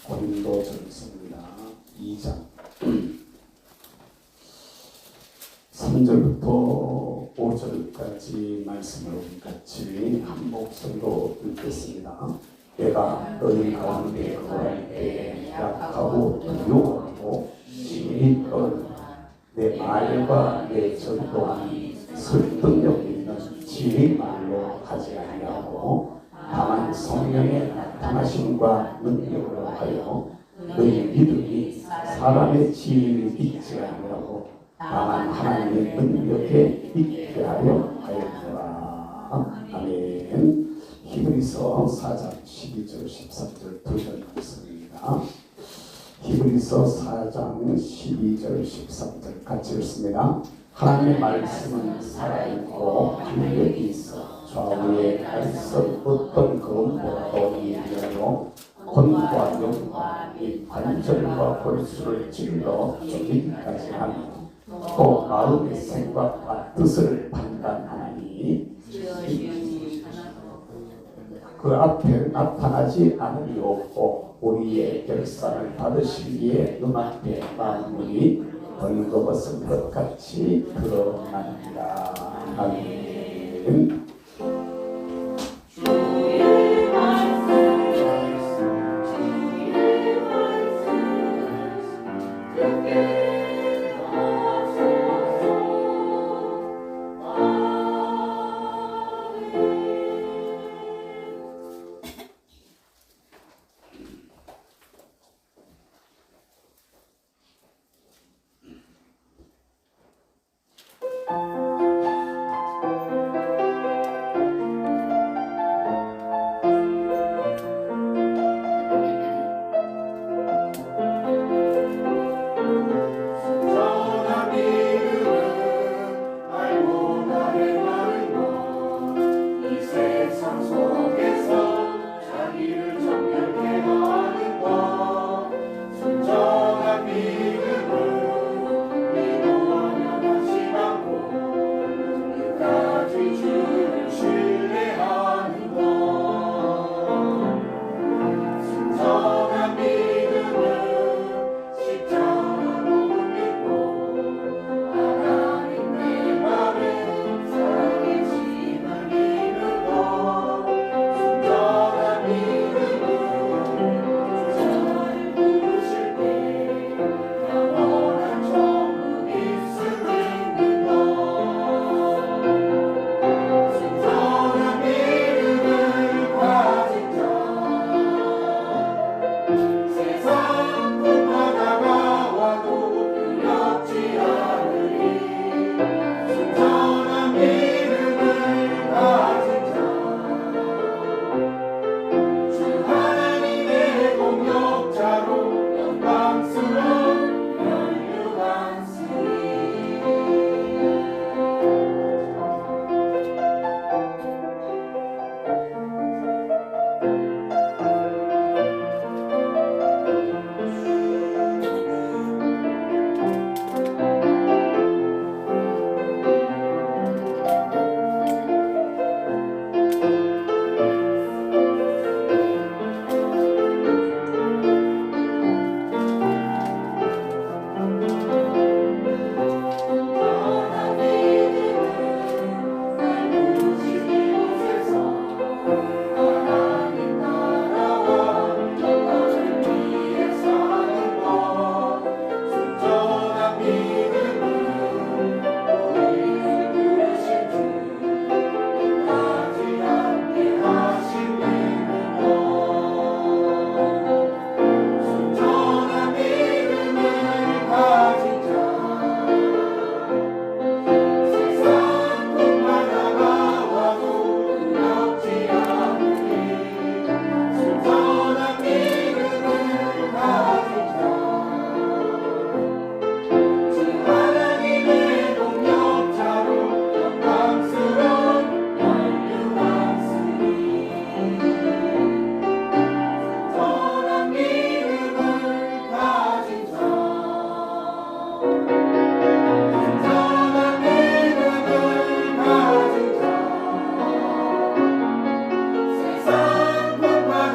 고린도전서입니다. 2장 3절부터 5절까지 말씀을 우리 같이 한 목소리로 읽겠습니다. 내가 너희 가운데 거할 때에 약하고 두려워하고 심히 떨었나 내 말과 내 전도함이 설득력 있는 지혜의 말로 하지 아니하고 다만 성령의 나타나심과 능력으로 하여 너희 믿음이 사람의 지혜를 잊지 아니하고 다만 하나님의 능력에 있게 하려 하였노라. 아멘. 히브리서 4장 12절 13절 두 절 말씀입니다. 히브리서 4장 12절 13절 같이 읽습니다. 하나님의 말씀은 살아있고 능력이 있어 좌우에 갈선 어떤 검보라도 이르며魂과 영과 이 관절과 골수를 찔러 쪼개기까지 하며 또 마음의 생각과 뜻을 판단하니 그 앞에 나타나지 않으리 없고 우리의 결산을 받으시기에 눈앞에 만물이 벌거벗은 것 같이 드러납니다. 아멘.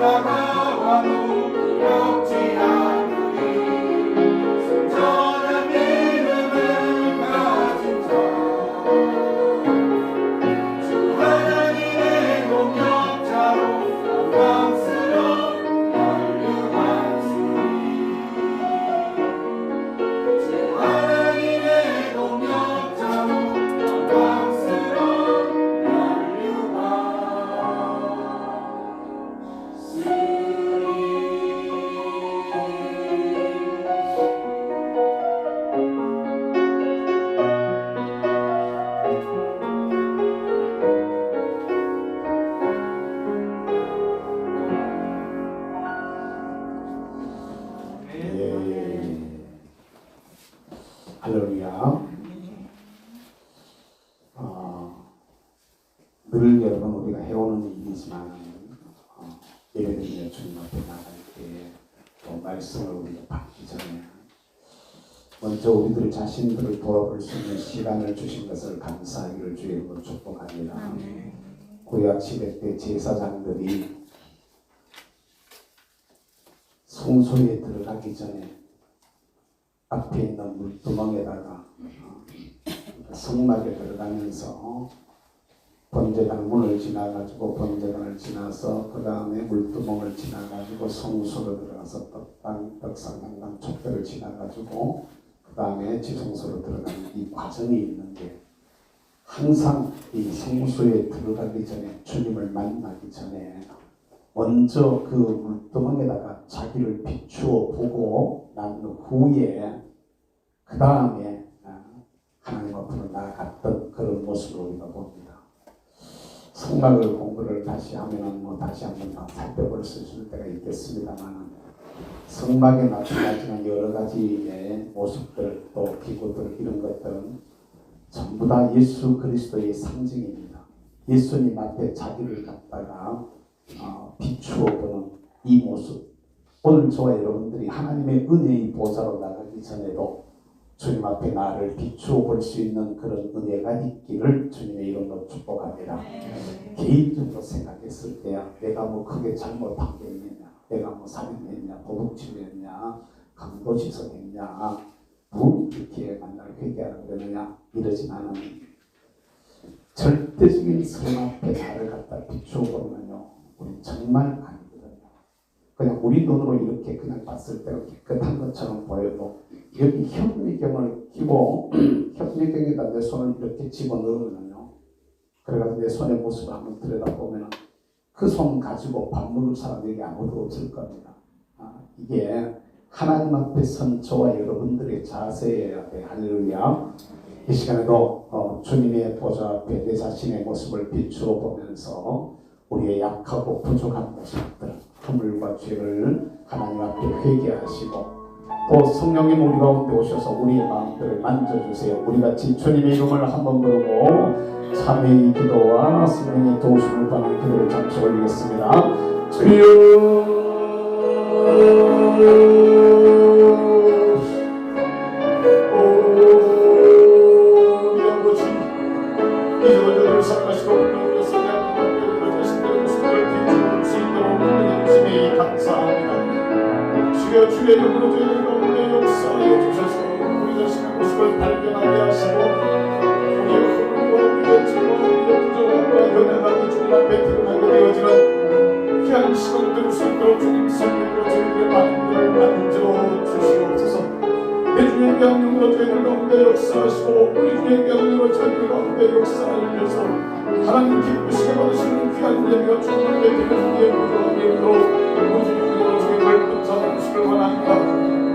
나가와도 두렵지 할렐루야. 늘 여러분 우리가 해오는 일이지만 예배드리며 주님 앞에 나갈 때 또 말씀을 우리가 받기 전에 먼저 우리들 자신들을 돌아볼 수 있는 시간을 주신 것을 감사하기를 주의 이름으로 축복합니다. 구약 시대 때 제사장들이 성소에 들어가기 전에 앞에 있는 물두멍에다가 성막에 들어가면서 번제단 문을 지나가지고 번제단을 지나서 그 다음에 물두멍을 지나가지고 성소로 들어가서 떡상강당 촛대를 지나가지고 그 다음에 지성소로 들어가는 이 과정이 있는데 항상 이 성소에 들어가기 전에 주님을 만나기 전에 먼저 그 물두멍에다가 자기를 비추어 보고 난 후에 그 다음에 하나님 앞으로 나아갔던 그런 모습을 우리가 봅니다. 성막을 공부를 다시 하면 다시 한번 살펴볼 수 있을 때가 있겠습니다만 성막에 나타나지는 여러 가지의 모습들 또 기구들 이런 것들은 전부 다 예수 그리스도의 상징입니다. 예수님 앞에 자기를 갖다가 비추어 보는 이 모습, 오늘 저와 여러분들이 하나님의 은혜의 보좌로 나가기 전에도 주님 앞에 나를 비추어 볼 수 있는 그런 은혜가 있기를 주님의 이름으로 축복합니다. 개인적으로 생각했을 때야 내가 뭐 크게 잘못한 게 있느냐, 내가 뭐 살인했냐, 도둑질했냐, 강도지석했냐, 뭐 이렇게 만날 회개하라고 그러느냐 이러진 않으니 절대적인 성 앞에 나를 갖다 비추어 보면요 우리 정말 아니거든요. 그냥 우리 눈으로 이렇게 그냥 봤을 때 깨끗한 것처럼 보여도 여기 현미경을 끼고 현미경에다 내 손을 이렇게 집어넣으면요 그래가지고 내 손의 모습을 한번 들여다보면 그 손 가지고 밥 먹을 사람이 아무도 없을 겁니다. 이게 하나님 앞에 선 저와 여러분들의 자세여야 돼. 할렐루야. 이 시간에도 주님의 보좌 앞에 내 자신의 모습을 비추어 보면서 우리의 약하고 부족한 모습들, 허물과 죄를 하나님 앞에 회개하시고 또 성령님 우리 가운데 오셔서 우리의 마음들을 만져주세요. 우리 같이 주님의 이름을 한번 부르고 참회의 기도와 성령의 도우심을 받는 기도를 잠시 올리겠습니다. 주여 주의 이름으로 저희들 가운데 역사하여 주셔서 우리 자신의 모습을 발견하게 하시고 우리의 허물과 우리의 죄와 우리의 부족함과 연약함이 주님 앞에 드러나게 되어지는 귀한 시간 될 수 있도록 주님 성령으로 저희들의 마음들을 만져 주시옵소서. 내 주의 명령으로 저희들 가운데 역사하시고 우리 주의 명령으로 저희들 가운데 역사하셔서 하나님 기쁘시게 받으시는 귀한 예배가 주님 앞에 드리는 우리의 부족함이 있도록 우리 주님으로 저희 넓은 자의 모습을 원합니다.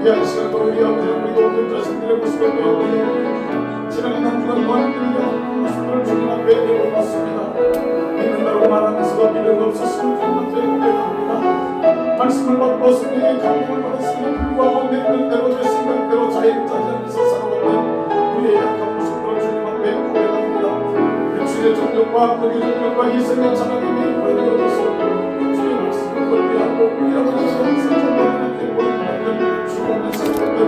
귀한 시간도 우리 아버지 우리 모든 자신들의 모습을 보여 지나간 한 주간 무한들의 모습들을 주님 앞에 내려놓았습니다. 믿는다고 말하면서도 믿음 없었으면 주님 앞에 고백합니다. 말씀을 받고 성령의 감동을 받았음에도 불구하고 내 뜻대로 내 생각대로 자유자재하면서 살아왔던 우리의 약한 모습들을 주님 앞에 고백합니다. 육신의 정욕과 악의 정욕과 이성의 자랑임에 이끌어내어져서 주의 말씀을 권리하고 우리 아버지의 성전을 하나님께 보이는 주님의 생각들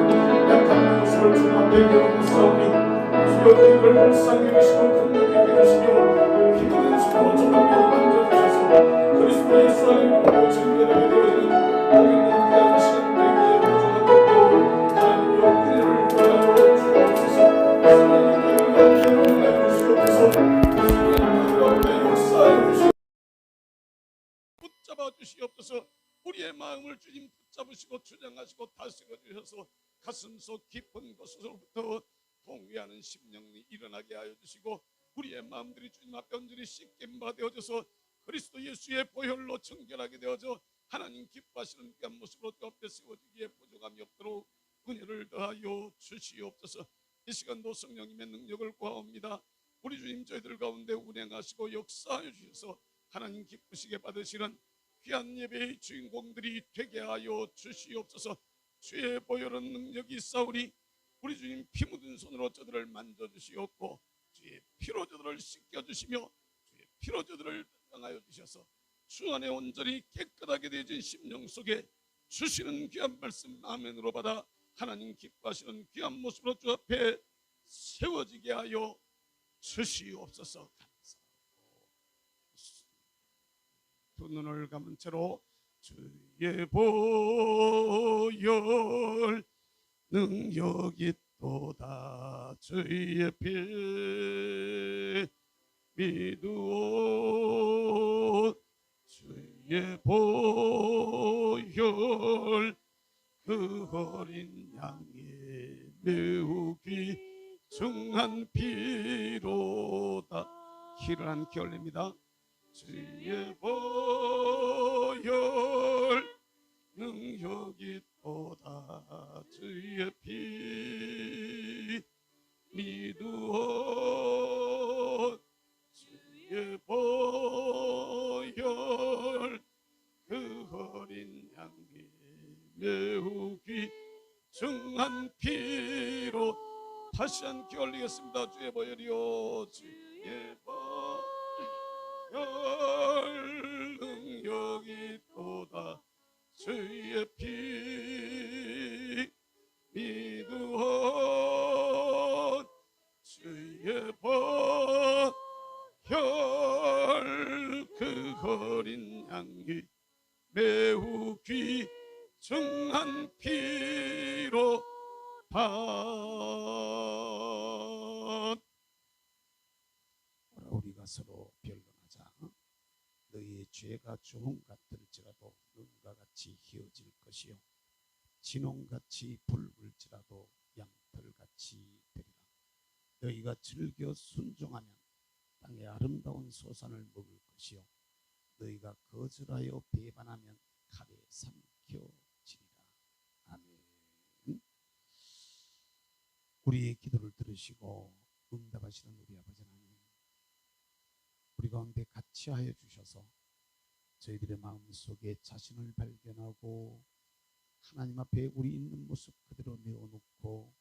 약한 모습을 주님 앞에 내려놓사오니 주여 저희를 불쌍히 여기시고 긍휼히 여기시며 기도는 주로 정함으로 만져주셔서 그리스도 예수 안에로 증명하게 되어지는 복 있는 귀한 시간 되기에 부족한 것도 하나님의 은혜를 더하여 주옵소서. 하나님의 은혜를 내주시옵소서. 주님의 가운데 역사하여 주시옵소서. 붙잡아 주시옵소서. 우리의 마음을 주님 붙잡으시고 주장하시고 다스려 주셔서 가슴속 깊은 곳으로부터 통회하는 심령이 일어나게 하여 주시고 우리의 마음들이 주님 앞에 온전히 씻김 받아져서 그리스도 예수의 보혈로 정결하게 되어져 하나님 기뻐하시는 귀한 모습으로 또 앞에 세워지기에 부족함이 없도록 은혜를 더하여 주시옵소서. 이 시간도 성령님의 능력을 구하옵니다. 우리 주님 저희들 가운데 운행하시고 역사하여 주셔서 하나님 기쁘시게 받으시는 귀한 예배의 주인공들이 되게 하여 주시옵소서. 주의 보혈은 능력이 있사오니 우리 주님 피 묻은 손으로 저들을 만져주시옵고 주의 피로 저들을 씻겨주시며 주의 피로 저들을 당하여 주셔서 주 안에 온전히 깨끗하게 되어진 심령 속에 주시는 귀한 말씀 아멘으로 받아 하나님 기뻐하시는 귀한 모습으로 주 앞에 세워지게 하여 주시옵소서. 감사하고 두 눈을 감은 채로 주의 보혈 능력이 또다 주의 피 믿으오 주의 보혈 그 어린 양의 매우 귀중한 피로다. 키를 한 키 올립니다. 주의 보혈 능력이 또다 주의 피 믿으오 주의 보혈 그 어린 양이 매우 귀중한 피로 다시 한 키 올리겠습니다. 주의 보혈이요 주의 보혈 능력이 또다 주의 피 믿으오 주의 보혈 그 어린 양이 매우 귀중한 피로 다. 우리가 서로 변론하자. 너희의 죄가 주홍 같을지라도 눈과 같이 희어질 것이요 진홍같이 붉을지라도 양털같이 되리라. 너희가 즐겨 순종하면 땅의 아름다운 소산을 먹을 것이요 너희가 거절하여 배반하면 칼에 삼켜지리라. 아멘. 우리의 기도를 들으시고 응답하시는 우리 아버지 하나님, 우리 가운데 같이 하여 주셔서 저희들의 마음속에 자신을 발견하고 하나님 앞에 우리 있는 모습 그대로 내어놓고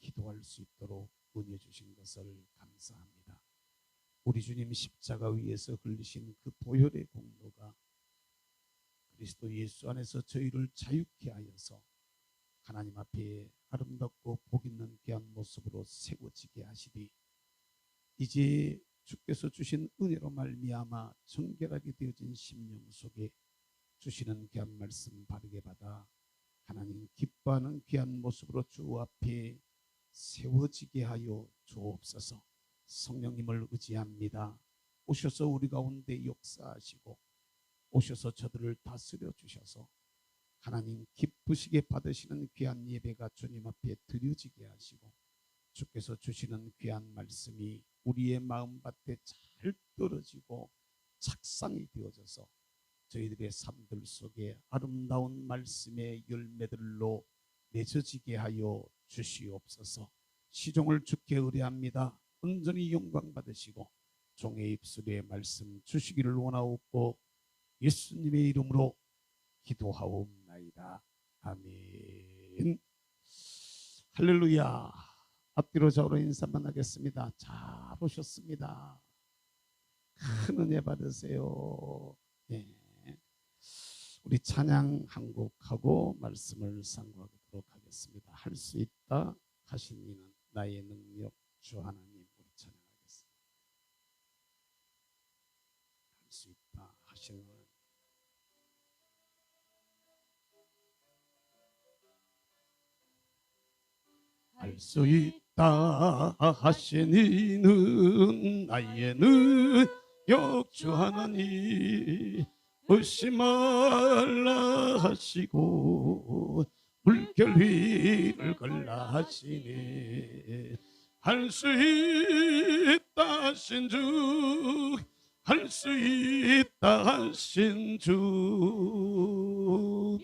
기도할 수 있도록 은혜 주신 것을 감사합니다. 우리 주님 십자가 위에서 흘리신 그 보혈의 공로가 그리스도 예수 안에서 저희를 자유케 하여서 하나님 앞에 아름답고 복 있는 귀한 모습으로 세워지게 하시리. 이제 주께서 주신 은혜로 말미암아 정결하게 되어진 심령 속에 주시는 귀한 말씀 바르게 받아 하나님 기뻐하는 귀한 모습으로 주 앞에 세워지게 하여 주옵소서. 성령님을 의지합니다. 오셔서 우리 가운데 역사하시고 오셔서 저들을 다스려 주셔서 하나님 기쁘시게 받으시는 귀한 예배가 주님 앞에 드려지게 하시고 주께서 주시는 귀한 말씀이 우리의 마음밭에 잘 떨어지고 착상이 되어져서 저희들의 삶들 속에 아름다운 말씀의 열매들로 맺어지게 하여 주시옵소서. 시종을 주께 의뢰합니다. 온전히 영광 받으시고 종의 입술에 말씀 주시기를 원하옵고 예수님의 이름으로 기도하옵나이다. 아멘. 할렐루야. 앞뒤로 좌우로 인사만 하겠습니다. 잘 오셨습니다. 큰 은혜 받으세요. 네. 우리 찬양 한 곡 하고 말씀을 상고하도록 하겠습니다. 할 수 있다 하신 이는 나의 능력 주 하나님. 우리 찬양하겠습니다. 할 수 있다 하신 이는 할 수 있다 하신 이는 나의 능력 주 하나님. 의심 말라 하시고 물결 위를 걸라 하시네. 할 수 있다 하신 주, 할 수 있다 하신 주.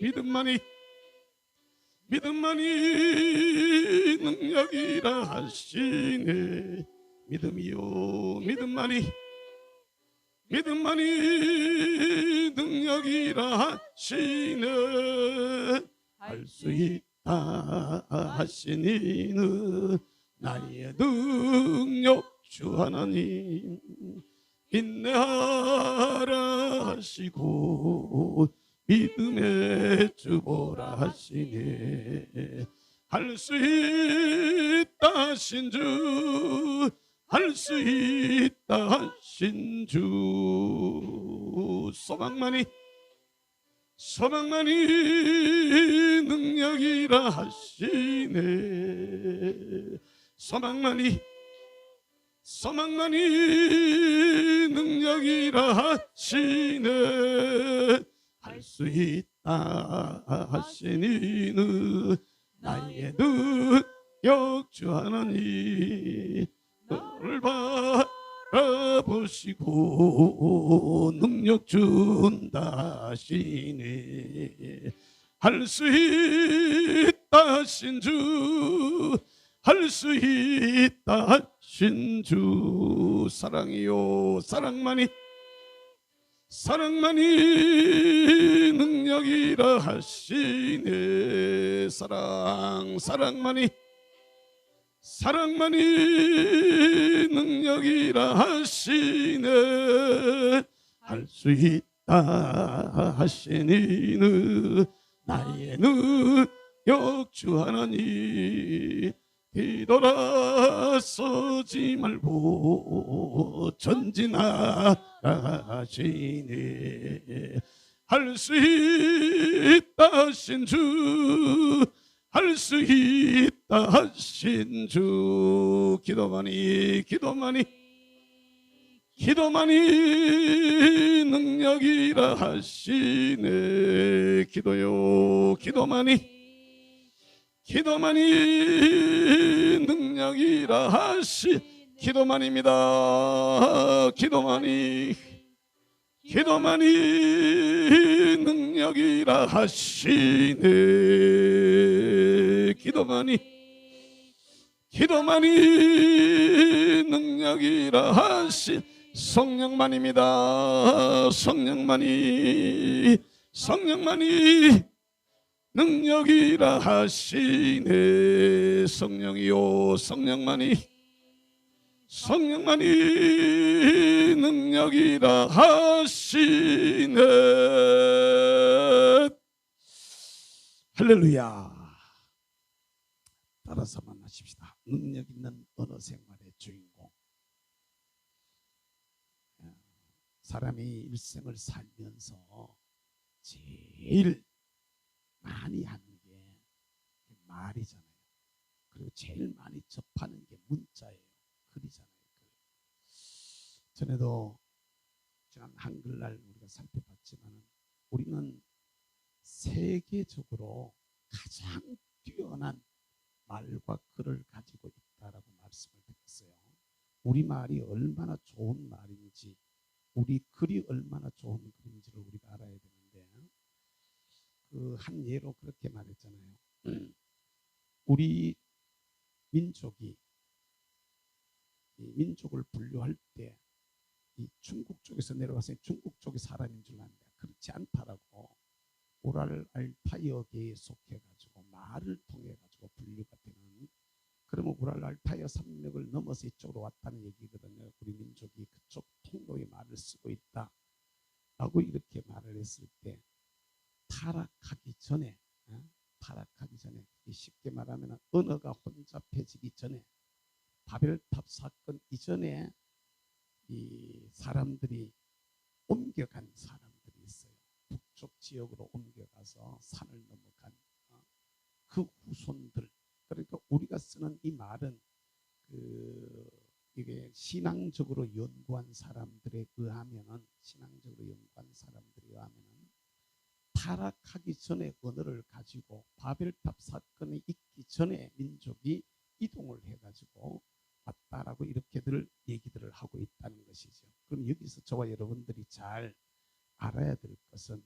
믿음만이 능력이라 하시네. 믿음이요 믿음만이 능력이라 하시네. 할 수 있다 있다 하시니는 나의 능력 주 하나님 인내하라 하시고 믿음의 주 보라 하시네. 할 수 있다 하신 주, 할 수 있다 하신 주, 소망만이 능력이라 하시네. 소망만이 능력이라 하시네. 할 수 있다 하시니는 나의 능력 주 하나님 너를 바라보시고 능력 준다 하시네. 할 수 있다 하신 주, 할 수 있다 하신 주, 사랑이요 사랑만이 능력이라 하시네. 사랑만이 능력이라 하시네. 할 수 있다 하시니는 나의 능력 주 하나님 뒤돌아서지 말고 전진하시네. 할 수 있다 하신 주, 할 수 있다 하신 주, 기도만이 능력이라 하시네. 기도요 기도만이 능력이라 하시. 기도만입니다. 기도만이 능력이라 하시네. 기도만이 능력이라 하시. 성령만입니다. 성령만이 능력이라 하시네. 성령이요 성령만이 능력이라 하시네. 할렐루야. 따라서만 하십시다. 능력 있는 언어 생활의 주인공. 사람이 일생을 살면서 제일 많이 하는 게 말이잖아요. 그리고 제일 많이 접하는 게 문자예요. 글이잖아요. 전에도 지난 한글날 우리가 살펴봤지만 우리는 세계적으로 가장 뛰어난 말과 글을 가지고 있다라고 말씀을 드렸어요. 우리 말이 얼마나 좋은 말인지, 우리 글이 얼마나 좋은 글인지를 우리가 알아야 되는데, 그 한 예로 그렇게 말했잖아요. 우리 민족이 이 민족을 분류할 때 이 중국 쪽에서 내려와서 중국 쪽의 사람인 줄 아는데 그렇지 않다라고. 오랄 알타이어계에 속해가지고 말을 통해가지고 분류가 되는, 그러면 오랄 알타이어 산맥을 넘어서 이쪽으로 왔다는 얘기거든요. 우리 민족이 그쪽 통로의 말을 쓰고 있다라고 이렇게 말을 했을 때, 타락하기 전에 쉽게 말하면 언어가 혼잡해지기 전에, 바벨탑 사건 이전에 이 사람들이 옮겨간 사람들이 있어요. 북쪽 지역으로 옮겨가서 산을 넘어간 그 후손들. 그러니까 우리가 쓰는 이 말은 이게 신앙적으로 연구한 사람들에 의하면은, 타락하기 전에 언어를 가지고 바벨탑 사건이 있기 전에 민족이 이동을 해가지고 왔다라고 이렇게들 얘기들을 하고 있다는 것이죠. 그럼 여기서 저와 여러분들이 잘 알아야 될 것은,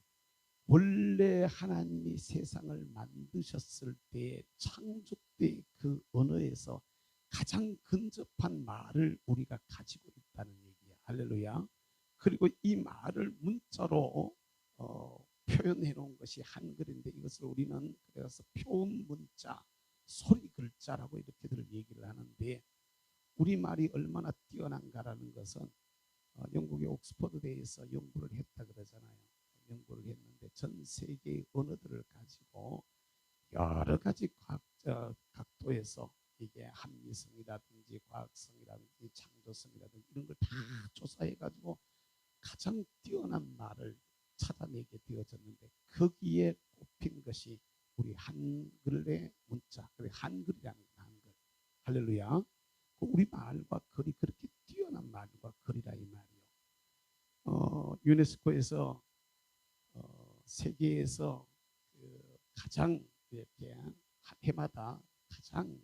원래 하나님이 세상을 만드셨을 때 창조 때 그 언어에서 가장 근접한 말을 우리가 가지고 있다는 얘기야. 할렐루야. 그리고 이 말을 문자로 표현해 놓은 것이 한글인데 이것을 우리는 그래서 표음 문자, 소리 글자라고 이렇게들 얘기를 하는데 우리말이 얼마나 뛰어난가라는 것은 영국의 옥스퍼드대에서 연구를 했다 그러잖아요. 연구를 했는데 전 세계의 언어들을 가지고 여러 가지 각도에서 이게 합리성이라든지 과학성이라든지 창조성이라든지 이런 걸 다 조사해 가지고 가장 뛰어난 말을 찾아내게 되어졌는데 거기에 꼽힌 것이 우리 한글의 문자, 한글이라는 거, 한글. 할렐루야. 우리 말과 글이 그렇게 뛰어난 말과 글이라 이 말이요. 유네스코에서 세계에서 가장 이렇게 해마다 가장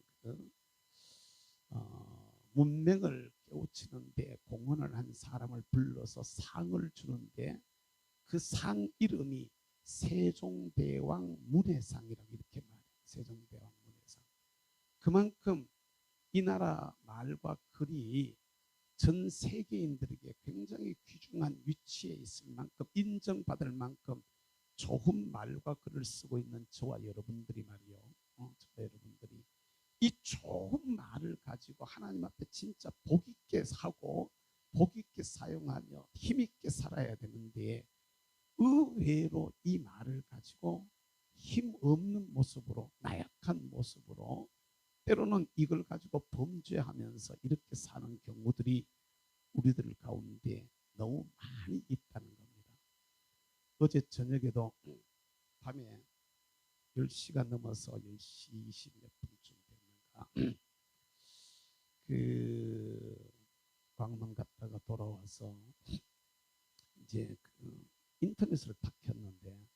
문명을 깨우치는데 공헌을 한 사람을 불러서 상을 주는데 그 상 이름이 세종대왕 문해상이라고 이렇게 말해요. 세종대왕 문해상. 그만큼 이 나라 말과 글이 전 세계인들에게 굉장히 귀중한 위치에 있을 만큼 인정받을 만큼 좋은 말과 글을 쓰고 있는 저와 여러분들이 말이요. 저와 여러분들이 이 좋은 말을 가지고 하나님 앞에 진짜 복 있게 사고 복 있게 사용하며 힘 있게 살아야 되는데 의외로 이 말을 가지고 힘 없는 모습으로 나약한 모습으로 때로는 이걸 가지고 범죄하면서 이렇게 사는 경우들이 우리들 가운데 너무 많이 있다는 겁니다. 어제 저녁에도 밤에 10시가 넘어서 10시 20 몇 분쯤 됐는가 그 광명 갔다가 돌아와서 이제 그 인터넷을 딱 켰는데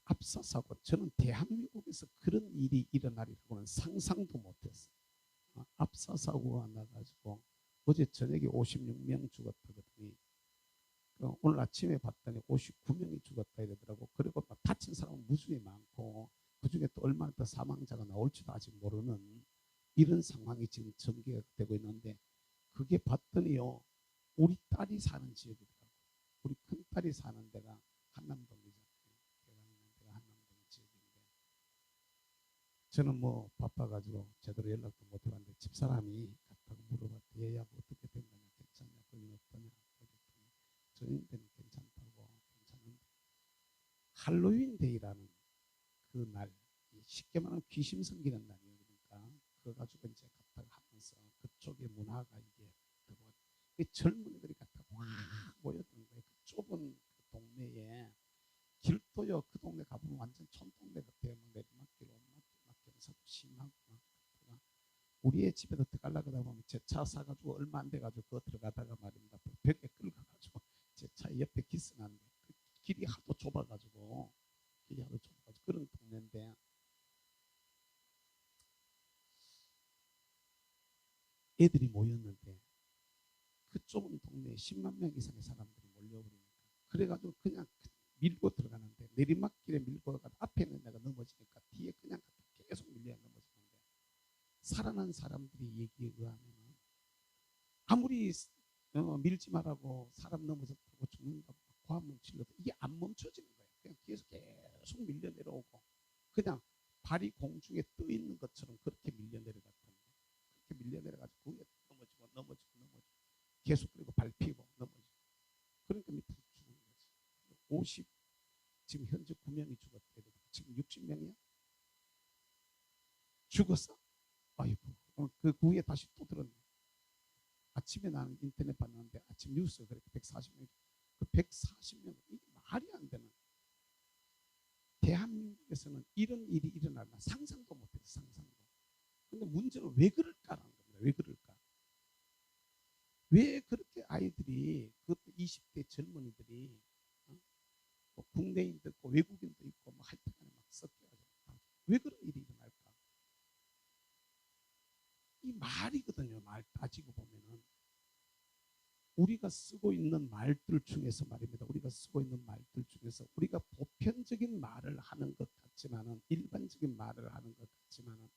압사사고 저는 대한민국에서 그런 일이 일어나리라고는 상상도 못했어요. 압사사고가 나가지고 어제 저녁에 56명 죽었다 그러더니 오늘 아침에 봤더니 59명이 죽었다 이러더라고. 그리고 다친 사람은 무수히 많고 그중에 또 얼마나 더 사망자가 나올지도 아직 모르는 이런 상황이 지금 전개가 되고 있는데 그게 봤더니요 우리 딸이 사는 지역이더라고. 우리 큰딸이 사는 데가 한남동이잖아요. 제가 있는 데가 한남동 지역인데 저는 뭐 바빠가지고 제대로 연락도 못 해봤는데 집사람이 갔다고 물어봤대. 얘야 뭐 어떻게 된 거냐, 괜찮냐, 거긴 어떠냐. 저희는 괜찮다고. 괜찮은데 할로윈 데이라는 그 날, 쉽게 말하면 귀신 섬기는 날이에요. 그러니까 그거 가지고 이제 갔다가 하면서 그쪽의 문화가 이게 되고 젊은이들이 갔다가 막 모였던 거예요. 그 좁은 그 동네에 길도요. 그 동네 가보면 완전 촌동네 같아요. 뭐 내리막길, 오르막길, 막 경사도 심하고 막 갔다가 우리의 집에도 들어가려고 하다 보면 제 차 사가지고 얼마 안 돼가지고 그거 들어가다가 말입니다. 벽에 끌어가가지고 제 차 옆에 기스났는데 그 길이 하도 좁아가지고 그런 동네인데 애들이 모였는데 그 좁은 동네에 10만 명 이상의 사람들이 몰려버리니까 그래가지고 그냥 밀고 들어가는데 내리막길에 밀고 가다 앞에 있는 내가 넘어지니까 뒤에 그냥 계속 밀려야 넘어지는데 살아난 사람들이 얘기에 의하면 아무리 밀지 말라고 사람 넘어졌다고 죽는다고 고함을 질러도 이게 안 멈춰지는 거예요. 그냥 뒤에서 계속 밀려 내려오고 그냥 발이 공중에 떠 있는 것처럼 그렇게 밀려 내려갔던데 그렇게 밀려 내려가지고 그게 넘어지고 계속 그리고 밟히고 넘어지고 그러니까 밑에서 죽는 거지. 50 지금 현재 9명이 죽었대. 지금 60명이야? 죽었어? 아이고 그 후에 다시 또 들었네. 아침에 나는 인터넷 봤는데 아침 뉴스에 그렇게 140명 그 140명 이게 말이 안 되는 대한민국에서는 이런 일이 일어나나 상상도 못했어. 상상도. 근데 문제는 왜 그럴까라는 겁니다. 왜 그럴까? 왜 그렇게 아이들이 그것도 20대 젊은이들이 뭐 국내인도 있고 외국인도 있고 뭐 하여튼간에 막 섞여가지고 왜 그런 일이 일어날까? 이 말이거든요. 말 따지고 보면은 우리가 쓰고 있는 말들 중에서 말입니다. 우리가 쓰고 있는 말들 중에서 우리가 보편적인 말을 하는 것 같지만은 일반적인 말을 하는 것 같지만은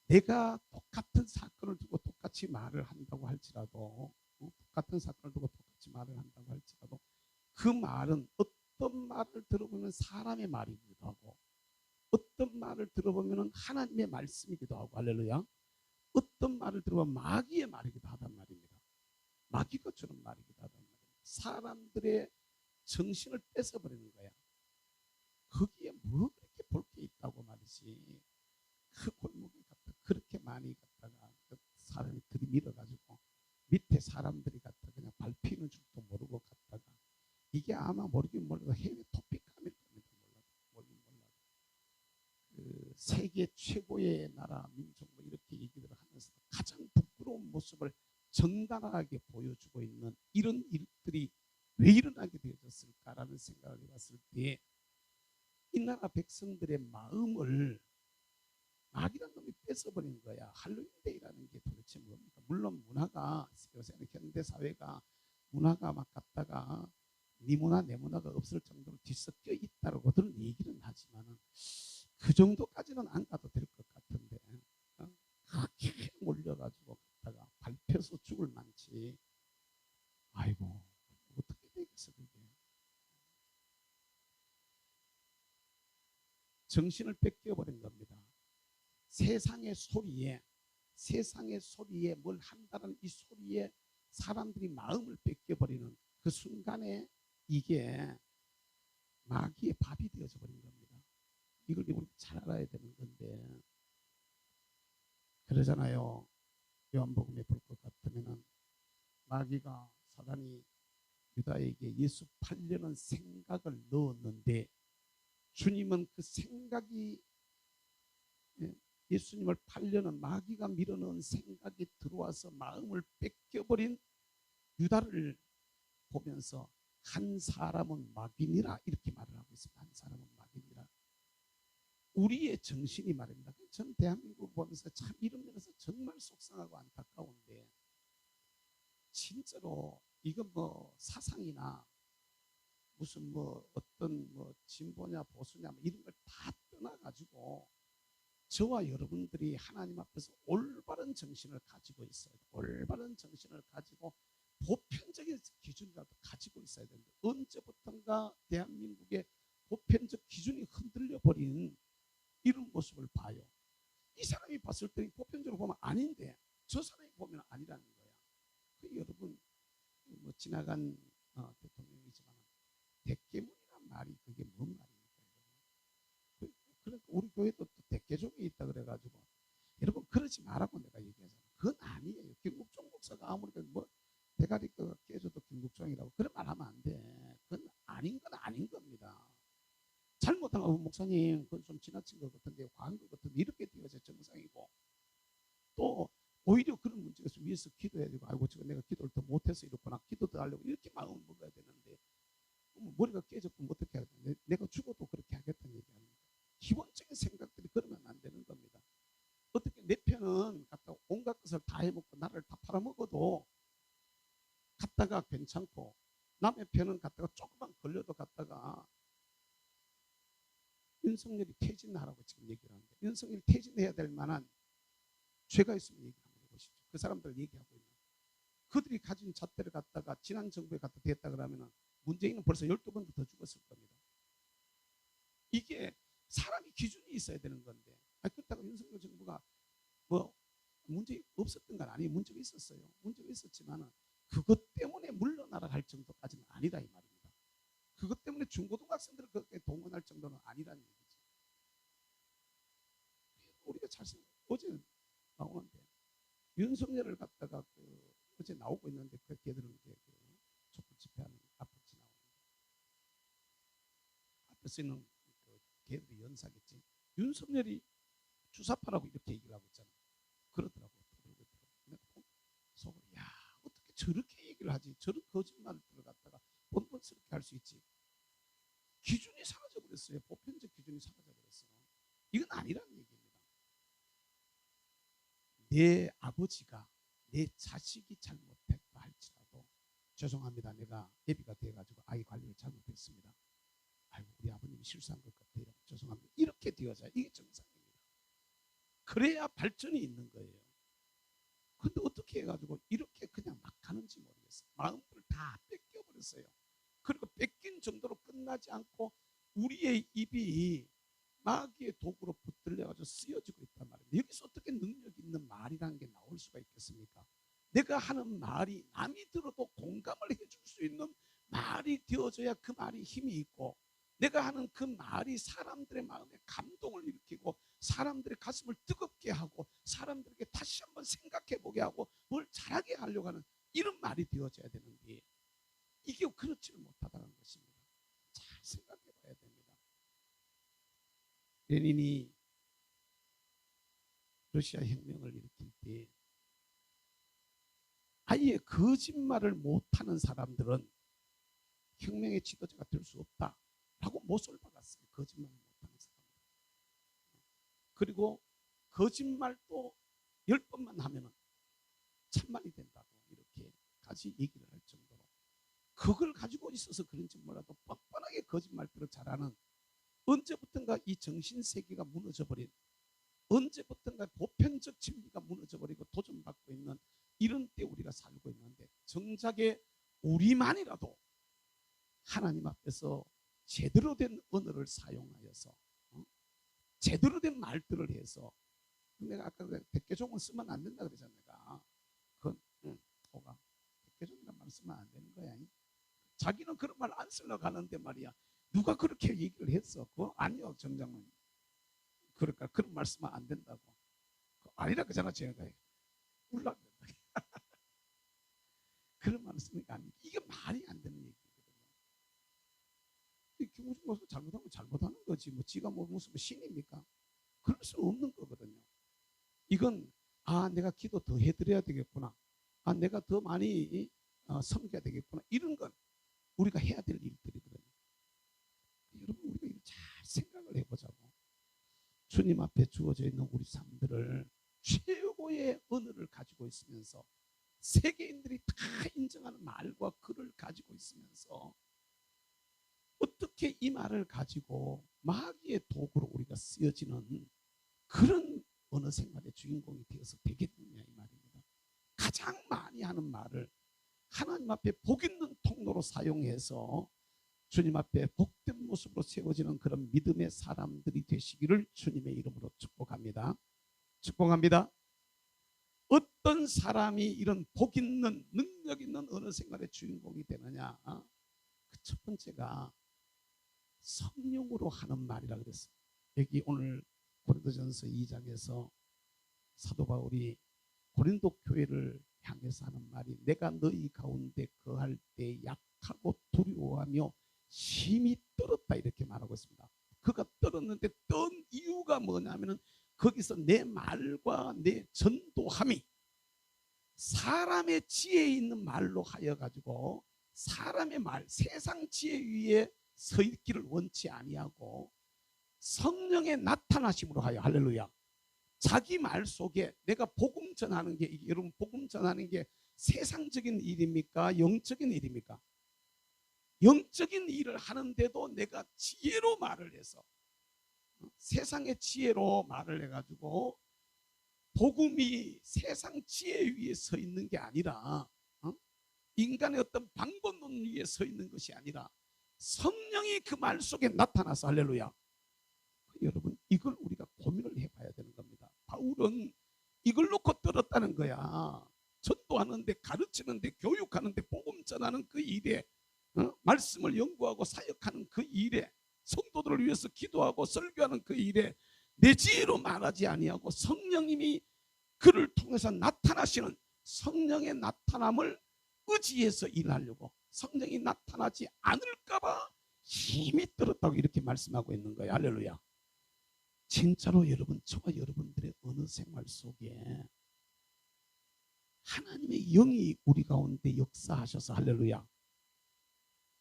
내가 똑같은 사건을 두고 똑같이 말을 한다고 할지라도 똑같은 사건을 두고 똑같이 말을 한다고 할지라도 그 말은 어떤 말을 들어보면 사람의 말이기도 하고 어떤 말을 들어보면 하나님의 말씀이기도 하고 할렐루야. 어떤 말을 들어보면 마귀의 말이기도 하단 말입니다. 마귀가 주는 말이기도 하단 말입니다. 사람들의 정신을 뺏어버리는 거야. 거기에 뭐 그렇게 볼 게 있다고 말이지. 그 골목에 갔다 그렇게 많이 갔다가 그 사람이 들이밀어가지고 밑에 사람들이 갔다 그냥 밟히는 줄도 모르고 갔다가 이게 아마 모르긴 몰라도 해외 토픽감일 겁니다. 모르긴 몰라도 그 세계 최고의 나라 민족 뭐 이렇게 얘기를 하면서 가장 부끄러운 모습을 정당하게 보여주고 있는 이런 일들이 왜 일어나게 되어졌을까라는 생각을 해봤을 때 이 나라 백성들의 마음을 마귀란 놈이 뺏어버린 거야. 할로윈데이라는 게 도대체 뭡니까? 물론 문화가 요새는 현대 사회가 문화가 막 갔다가 네 문화 내 문화가 없을 정도로 뒤섞여 있다고들은 얘기는 하지만은 그 정도까지는 안 가도 될 것 같은데 그렇게 몰려가지고 갔다가 밟혀서 죽을 만치. 아이고 어떻게 되겠어 그게. 정신을 뺏겨버린 겁니다. 세상의 소리에 뭘 한다는 이 소리에 사람들이 마음을 뺏겨버리는 그 순간에 이게 마귀의 밥이 되어져 버린 겁니다. 이걸 우리 잘 알아야 되는 건데 그러잖아요. 요한복음에 볼 것 같으면은 마귀가 사단이 유다에게 예수 팔려는 생각을 넣었는데 주님은 그 생각이 예수님을 팔려는 마귀가 밀어넣은 생각이 들어와서 마음을 뺏겨버린 유다를 보면서 한 사람은 마귀니라 이렇게 말을 하고 있습니다. 한 사람은 마귀니라. 우리의 정신이 말입니다. 전 대한민국 보면서 참 이런 면에서 정말 속상하고 안타까운데 진짜로 이건 뭐 사상이나 무슨 뭐 어떤 뭐 진보냐 보수냐 뭐 이런 걸 다 떠나가지고 저와 여러분들이 하나님 앞에서 올바른 정신을 가지고 있어야 돼요. 올바른 정신을 가지고 보편적인 기준이라도 가지고 있어야 되는데 언제부턴가 대한민국의 보편적 기준이 흔들려 버린 이런 모습을 봐요. 이 사람이 봤을 때 보편적으로 보면 아닌데 저 사람이 보면 아니라는 거야. 그 여러분 뭐 지나간 대통령이지만 대개문이란 말이 그게 뭔 말입니까? 그러니까 우리 교회도 또 대개종이 있다 그래가지고 여러분 그러지 말라고 내가 얘기하잖아. 그건 아니에요. 김국종 목사가 아무리 뭐 대가리가 깨져도 김국종이라고 그런 말 하면 안 돼. 그건 아닌 건 아닌 겁니다. 잘못한 거 목사님 그건 좀 지나친 것 같은데 과한 것 같은데 이렇게 되어서 정상이고 또 오히려 그런 문제가 있으면 위에서 기도해야 되고 아이고 지금 내가 기도를 더 못해서 이렇구나 기도도 하려고 이렇게 마음을 먹어야 되는데 머리가 깨졌고 어떻게 해야 돼? 내가 죽어도 그렇게 하겠다는 얘기 아닙니까? 기본적인 생각들이 그러면 안 되는 겁니다. 어떻게 내 편은 갖다가 온갖 것을 다 해먹고 나를 다 팔아먹어도 갖다가 괜찮고 남의 편은 갖다가 조금만 걸려도 갖다가 윤석열이 퇴진하라고 지금 얘기를 하는데 윤석열이 퇴진해야 될 만한 죄가 있으면 얘기 한번 해보시죠. 그 사람들 얘기하고 있는 그들이 가진 잣대를 갖다가 지난 정부에 갖다 대했다 그러면 문재인은 벌써 12번도 더 죽었을 겁니다. 이게 사람이 기준이 있어야 되는 건데 그렇다고 윤석열 정부가 뭐 문제 없었던 건 아니에요. 문제가 있었어요. 문제가 있었지만 그것 때문에 물러나라 할 정도까지는 아니다 이 말입니다. 그것 때문에 중고등학생들을 그렇게 동원할 정도는 아니라는 얘기죠. 우리가 잘 생각 어제 나오는데 윤석열을 갖다가 어제 나오고 있는데 그 걔들은 그 촛불 집회하는 앞에 지나오는데 앞에 쓰는 그 걔들이 연사겠지. 윤석열이 주사파라고 이렇게 얘기를 하고 있잖아. 그러더라고. 속으로 야 어떻게 저렇게 얘기를 하지? 저런 거짓말을 들어갔다가 번번스럽게 할 수 있지. 기준이 사라져버렸어요. 보편적 기준이 사라져버렸어. 이건 아니라는 얘기입니다. 내 아버지가 내 자식이 잘못했다 할지라도 죄송합니다. 내가 애비가 돼가지고 아이 관리를 잘못했습니다. 아이고 우리 아버님이 실수한 것 같아요. 죄송합니다. 이렇게 되어져야 이게 정상입니다. 그래야 발전이 있는 거예요. 근데 어떻게 해가지고 이렇게 그냥 막 가는지 모르겠어요. 마음을 다 뺏겨버렸어요. 그리고 뺏긴 정도로 끝나지 않고 우리의 입이 마귀의 도구로 붙들려가지고 쓰여지고 있단 말입니다. 여기서 어떻게 능력 있는 말이라는 게 나올 수가 있겠습니까? 내가 하는 말이 남이 들어도 공감을 해줄 수 있는 말이 되어져야 그 말이 힘이 있고, 내가 하는 그 말이 사람들의 마음에 감동을 일으키고 사람들의 가슴을 뜨겁게 하고 사람들에게 다시 한번 생각해 보게 하고 뭘 잘하게 하려고 하는 이런 말이 되어져야 되는데, 이게 그렇지를 못하다는 것입니다. 잘 생각해 봐야 됩니다. 레닌이 러시아 혁명을 일으킬 때 아예 거짓말을 못하는 사람들은 혁명의 지도자가 될 수 없다라고 못을 박았어요. 거짓말을 못하는 사람들. 그리고 거짓말도 10번만 하면 천만이 된다고 이렇게까지 얘기를 할 정도로, 그걸 가지고 있어서 그런지 몰라도 뻔뻔하게 거짓말들을 잘하는, 언제부턴가 이 정신세계가 무너져버린, 언제부턴가 보편적 진리가 무너져버리고 도전받고 있는 이런 때 우리가 살고 있는데, 정작에 우리만이라도 하나님 앞에서 제대로 된 언어를 사용하여서 제대로 된 말들을 해서, 내가 아까 백개종을 쓰면 안 된다 그러잖아. 내가 그건 뭐가 백개종이란 말 쓰면 안 되는 거야. 자기는 그런 말 안 쓰려고 하는데 말이야, 누가 그렇게 얘기를 했어? 그거 아니요 정장은. 그러니까 그런 말 쓰면 안 된다고. 아니라 그잖아. 제가 울라 그런 말을 쓰니까 아니, 이게 말이 안 되는 얘기거든요. 김우중 목사 잘못하면 잘못하는 거지, 뭐 지가 뭐 무슨 신입니까? 그럴 수 없는 거거든요. 이건 내가 기도 더 해드려야 되겠구나, 내가 더 많이 섬겨야 되겠구나, 이런 건 우리가 해야 될 일들이거든요. 여러분, 우리가 이거 잘 생각을 해보자고. 주님 앞에 주어져 있는 우리 삶들을 최고의 언어를 가지고 있으면서, 세계인들이 다 인정하는 말과 글을 가지고 있으면서 어떻게 이 말을 가지고 마귀의 도구로 우리가 쓰여지는 그런 언어 생활의 주인공이 되어서 되겠느냐 이 말입니다. 가장 많이 하는 말을 하나님 앞에 복 있는 통로로 사용해서 주님 앞에 복된 모습으로 세워지는 그런 믿음의 사람들이 되시기를 주님의 이름으로 축복합니다. 축복합니다. 어떤 사람이 이런 복 있는 능력 있는 언어 생활의 주인공이 되느냐? 그 첫 번째가 성령으로 하는 말이라 그랬어요. 여기 오늘 고린도전서 2장에서 사도 바울이 고린도 교회를 향해서 하는 말이, 내가 너희 가운데 거할 때 약하고 두려워하며 힘이 떨었다 이렇게 말하고 있습니다. 그가 떨었는데 떤 이유가 뭐냐면은 거기서 내 말과 내 전도함이 사람의 지혜 있는 말로 하여 가지고 사람의 말, 세상 지혜 위에 서 있기를 원치 아니하고 성령의 나타나심으로 하여, 할렐루야, 자기 말 속에 내가 복음 전하는 게, 여러분 복음 전하는 게 세상적인 일입니까? 영적인 일입니까? 영적인 일을 하는데도 내가 지혜로 말을 해서, 세상의 지혜로 말을 해가지고 복음이 세상 지혜 위에 서 있는 게 아니라, 인간의 어떤 방법론 위에 서 있는 것이 아니라 성령이 그 말 속에 나타나서, 할렐루야, 여러분 이걸 우리가 고민을 해봐야 되는 겁니다. 바울은 이걸 놓고 떨었다는 거야. 전도하는데, 가르치는데, 교육하는데, 복음 전하는 그 일에, 말씀을 연구하고 사역하는 그 일에, 성도들을 위해서 기도하고 설교하는 그 일에 내 지혜로 말하지 아니하고 성령님이 그를 통해서 나타나시는 성령의 나타남을 의지해서 일하려고, 성령이 나타나지 않을까봐 힘이 들었다고 이렇게 말씀하고 있는 거예요. 할렐루야. 진짜로 여러분, 저와 여러분들의 어느 생활 속에 하나님의 영이 우리 가운데 역사하셔서, 할렐루야,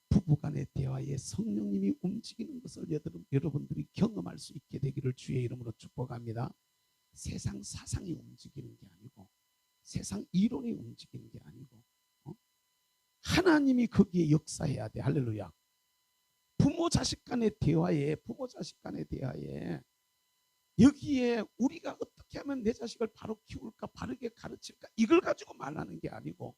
부부간의 대화에 성령님이 움직이는 것을 여러분들이 경험할 수 있게 되기를 주의 이름으로 축복합니다. 세상 사상이 움직이는 게 아니고, 세상 이론이 움직이는 게 아니고, 하나님이 거기에 역사해야 돼. 할렐루야. 부모 자식 간의 대화에, 여기에 우리가 어떻게 하면 내 자식을 바로 키울까, 바르게 가르칠까, 이걸 가지고 말하는 게 아니고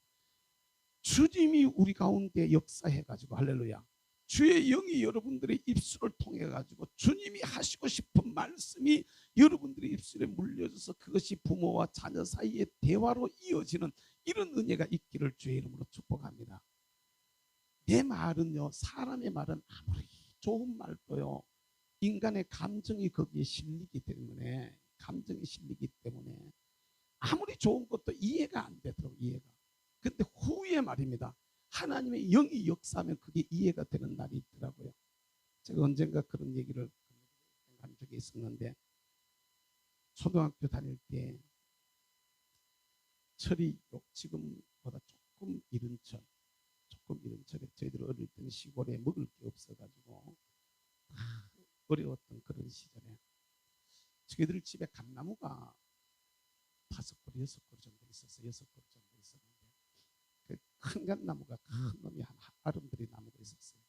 주님이 우리 가운데 역사해가지고 할렐루야. 주의 영이 여러분들의 입술을 통해 가지고 주님이 하시고 싶은 말씀이 여러분들의 입술에 물려져서 그것이 부모와 자녀 사이의 대화로 이어지는 이런 은혜가 있기를 주의 이름으로 축복합니다. 내 말은요, 사람의 말은 아무리 좋은 말도요, 인간의 감정이 거기에 실리기 때문에, 감정이 실리기 때문에 아무리 좋은 것도 이해가 안 되더라고요. 이해가. 근데 후에 말입니다, 하나님의 영이 역사하면 그게 이해가 되는 날이 있더라고요. 제가 언젠가 그런 얘기를 한 적이 있었는데, 초등학교 다닐 때 철이 지금보다 조금 이른 철에 저희들 어릴 때는 시골에 먹을 게 없어가지고 어려웠던 그런 시절에 저희들 집에 감나무가 5그루 6그루 정도 있었어요. 6그루 정도 있었는데 그 큰 감나무가 큰 놈이 한 아름드리 나무가 있었어요.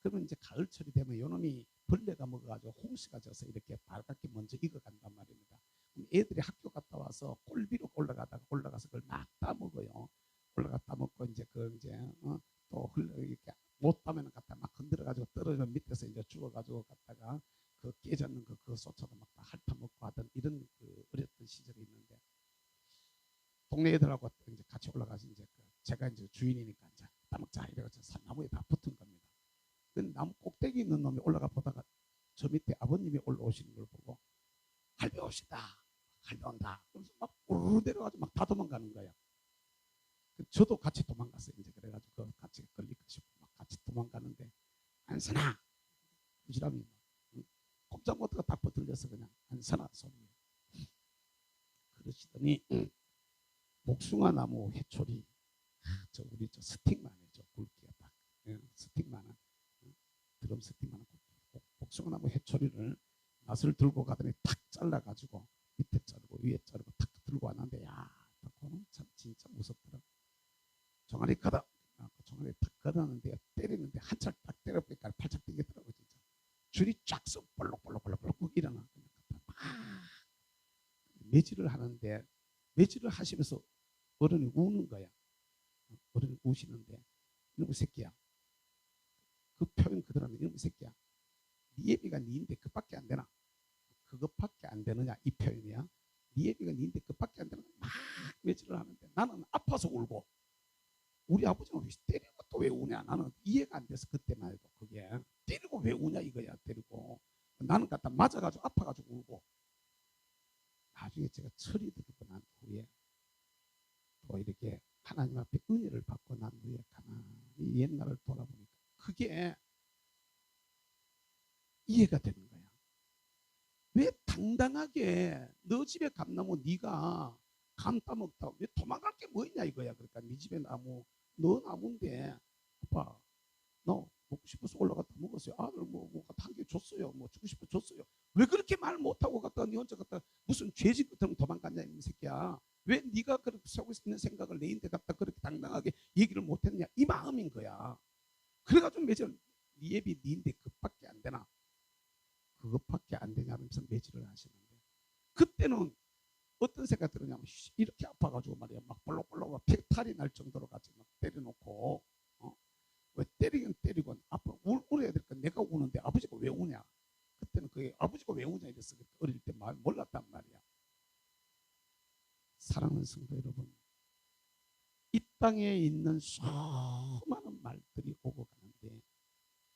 그러면 이제 가을철이 되면 요 놈이 벌레가 먹어가지고 홍시가 져서 이렇게 발갛게 먼저 익어간단 말입니다. 그럼 애들이 학교 갔다 와서 꼴비로 올라가서 그걸 막 따먹어요. 올라갔다 먹고 이제 또 이렇게 못 따면 갖다 막 건드려가지고 떨어지면 밑에서 이제 죽어가지고 갔다가 그 깨졌는 그 소처도 막 다 핥아먹고 하던 이런 그 어렸던 시절이 있는데, 동네 애들하고 이제 같이 올라가서 이제 제가 이제 주인이니까 이제 따먹자 이래가지고 산나무에 다 붙은 겁니다. 그 나무 꼭대기 있는 놈이 올라가 보다가 저 밑에 아버님이 올라오시는 걸 보고 할배 오시다, 할배 온다. 그래서 막 우르르 내려가지고 막 다 도망가는 거야. 저도 같이 도망갔어요. 이제 그래가지고 같이 걸릴까 싶고 막 같이 도망가는데, 안선아, 그 사람이 꼼짝 못하고 딱 붙들려서 그냥 안선아 소리 그러시더니 복숭아 나무 해초리, 우리 스틱만해, 굵기가 딱 스틱만한, 드럼 스틱만한 복숭아 나무 해초리를 낫을 들고 가더니 탁 잘라가지고 밑에 자르고 위에 자르고 탁 들고 왔는데, 야, 그거는 참 진짜 무섭더라. 종아리 가다, 종아리 탁 가다는데 때리는데 한 찰 딱 때려보니까 팔짝 뛰겠더라고. 진짜 줄이 쫙 서 볼록볼록 일어나. 매질을 하는데, 매질을 하시면서 어른이 우는 거야. 어른이 우시는데, 이놈의 새끼야, 그 표현 그대로 하면 이놈의 새끼야, 네 예비가 니인데 그밖에 안 되나? 그것밖에 안 되느냐, 이 표현이야. 네 예비가 니인데 그밖에 안 되느냐. 막 매질을 하는데 나는 아파서 울고, 우리 아버지는 때리고 또 왜 우냐. 나는 이해가 안 돼서 그때 말고, 그게 때리고 왜 우냐 이거야. 때리고 나는 갖다 맞아가지고 아파가지고 울고. 나중에 제가 철이 들고 난 후에 또 이렇게 하나님 앞에 은혜를 받고 난 후에 가만히 옛날을 돌아보니까 그게 이해가 되는 거야. 왜 당당하게 너 집에 감나무 네가 감 따먹다 왜 도망갈 게 뭐 있냐 이거야. 그러니까 네 집에 나무, 너 나무인데 아빠 너 먹고 싶어서 올라갔다 먹었어요. 아들 뭐 한 개 줬어요. 뭐 주고 싶어 줬어요. 왜 그렇게 말 못하고 갔다 네 혼자 갔다 무슨 죄짓 것처럼 도망갔냐 이 새끼야. 왜 네가 그렇게 하고 있는 생각을 내인데 갖다 그렇게 당당하게 얘기를 못했냐, 이 마음인 거야. 그래가지고 매질, 네 예비 니인데 그것밖에 안 되나, 그것밖에 안 되냐면서 매질을 하시는데, 그때는 어떤 생각 들었냐면 이렇게 아파가지고 말이야 막 볼록볼록 탈이 날 정도로 같이 막 때려놓고, 왜 때리긴 때리고 아빠 울어야 될까, 내가 우는데 아버지가 왜 우냐. 그때는 그게 아버지가 왜 우냐 이랬어. 어릴 때 말 몰랐단 말이야. 사랑하는 성도 여러분, 이 땅에 있는 수많은 말들이 오고 가는데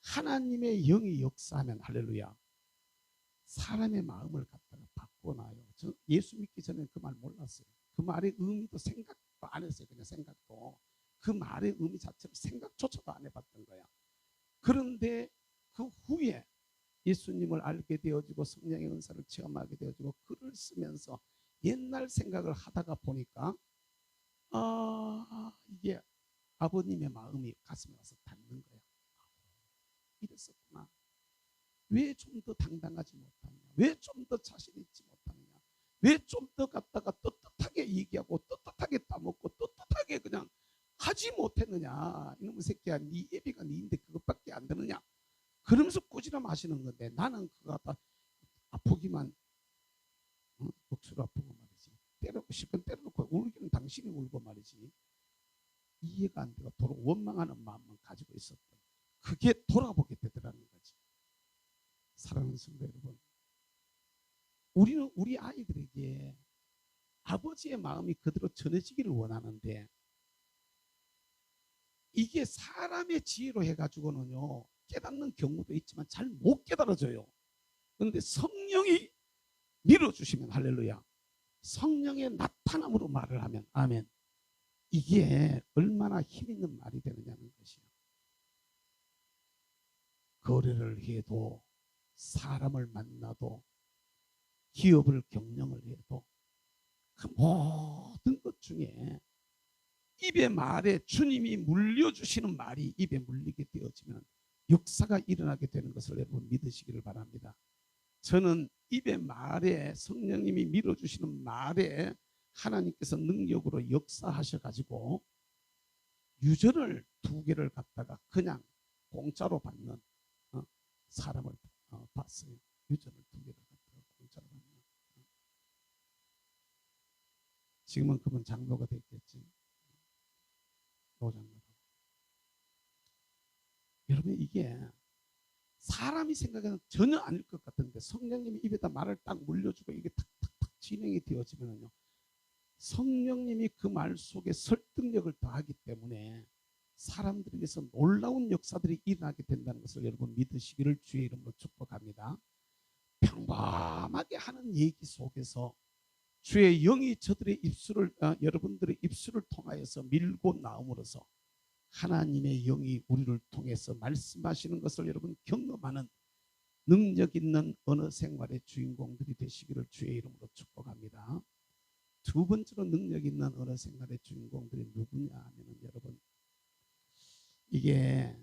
하나님의 영이 역사하면 할렐루야, 사람의 마음을 갖다가 바꿔놔요. 저 예수 믿기 전에 그 말 몰랐어요. 그 말의 의미도 생각도 안 했어요. 그냥 생각도, 그 말의 의미 자체를 생각조차도 안 해봤던 거야. 그런데 그 후에 예수님을 알게 되어지고 성령의 은사를 체험하게 되어지고 글을 쓰면서 옛날 생각을 하다가 보니까 이게 아버님의 마음이 가슴에 와서 닿는 거야. 이랬었구나. 왜 좀 더 당당하지 못하느냐, 왜 좀 더 자신 있지 못하느냐, 왜 좀 더 갖다가 떳떳하게 얘기하고 떳떳하게 따먹고 떳떳하게 그냥 하지 못했느냐. 이놈의 새끼야, 네 예비가 니인데 그것밖에 안 되느냐. 그러면서 꾸지람 하시는 건데, 나는 그거 갖다 아프기만, 억수로 아프고 말이지, 때리고 싶은 때려놓고 울기는 당신이 울고 말이지. 이해가 안 되고 도로 원망하는 마음만 가지고 있었던, 그게 돌아보게 되더라는 거지. 사랑하는 성도 여러분, 우리는 우리 아이들에게 아버지의 마음이 그대로 전해지기를 원하는데, 이게 사람의 지혜로 해가지고는요 깨닫는 경우도 있지만 잘 못 깨달아져요. 그런데 성령이 밀어주시면, 할렐루야, 성령의 나타남으로 말을 하면, 아멘, 이게 얼마나 힘있는 말이 되느냐는 것이요. 거래를 해도, 사람을 만나도, 기업을 경영을 해도, 그 모든 것 중에 입의 말에 주님이 물려주시는 말이 입에 물리게 되어지면 역사가 일어나게 되는 것을 여러분 믿으시기를 바랍니다. 저는 입의 말에, 성령님이 밀어주시는 말에 하나님께서 능력으로 역사하셔가지고 유전을 2개를 갖다가 그냥 공짜로 받는 사람을 봤어요. 유전을 2개를 갖다가 공짜로 받는. 지금은 그분 장로가 됐겠지. 노장로. 여러분, 이게 사람이 생각하는 전혀 아닐 것 같은데 성령님이 입에다 말을 딱 물려주고 이게 탁탁탁 진행이 되어지면요, 성령님이 그 말 속에 설득력을 더하기 때문에 사람들에게서 놀라운 역사들이 일어나게 된다는 것을 여러분 믿으시기를 주의 이름으로 축복합니다. 평범하게 하는 얘기 속에서 주의 영이 저들의 입술을, 여러분들의 입술을 통하여서 밀고 나옴으로써 하나님의 영이 우리를 통해서 말씀하시는 것을 여러분 경험하는 능력 있는 언어 생활의 주인공들이 되시기를 주의 이름으로 축복합니다. 2번째로 능력 있는 언어 생활의 주인공들이 누구냐 하면은, 여러분, 이게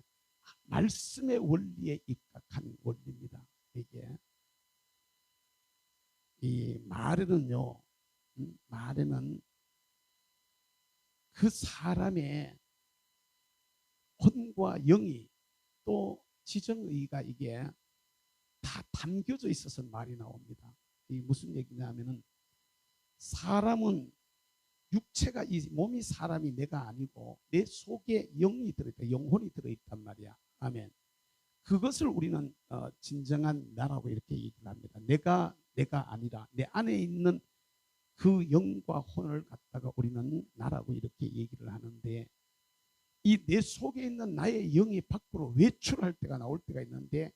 말씀의 원리에 입각한 원리입니다. 이게 이 말에는요, 말에는 그 사람의 혼과 영이 또 지정의가 이게 다 담겨져 있어서 말이 나옵니다. 이 무슨 얘기냐 하면은, 사람은 육체가, 이 몸이 사람이 내가 아니고 내 속에 영이 들어있다, 영혼이 들어있단 말이야. 아멘. 그것을 우리는 진정한 나라고 이렇게 얘기를 합니다. 내가 아니라 내 안에 있는 그 영과 혼을 갖다가 우리는 나라고 이렇게 얘기를 하는데, 이 내 속에 있는 나의 영이 밖으로 외출할 때가 나올 때가 있는데,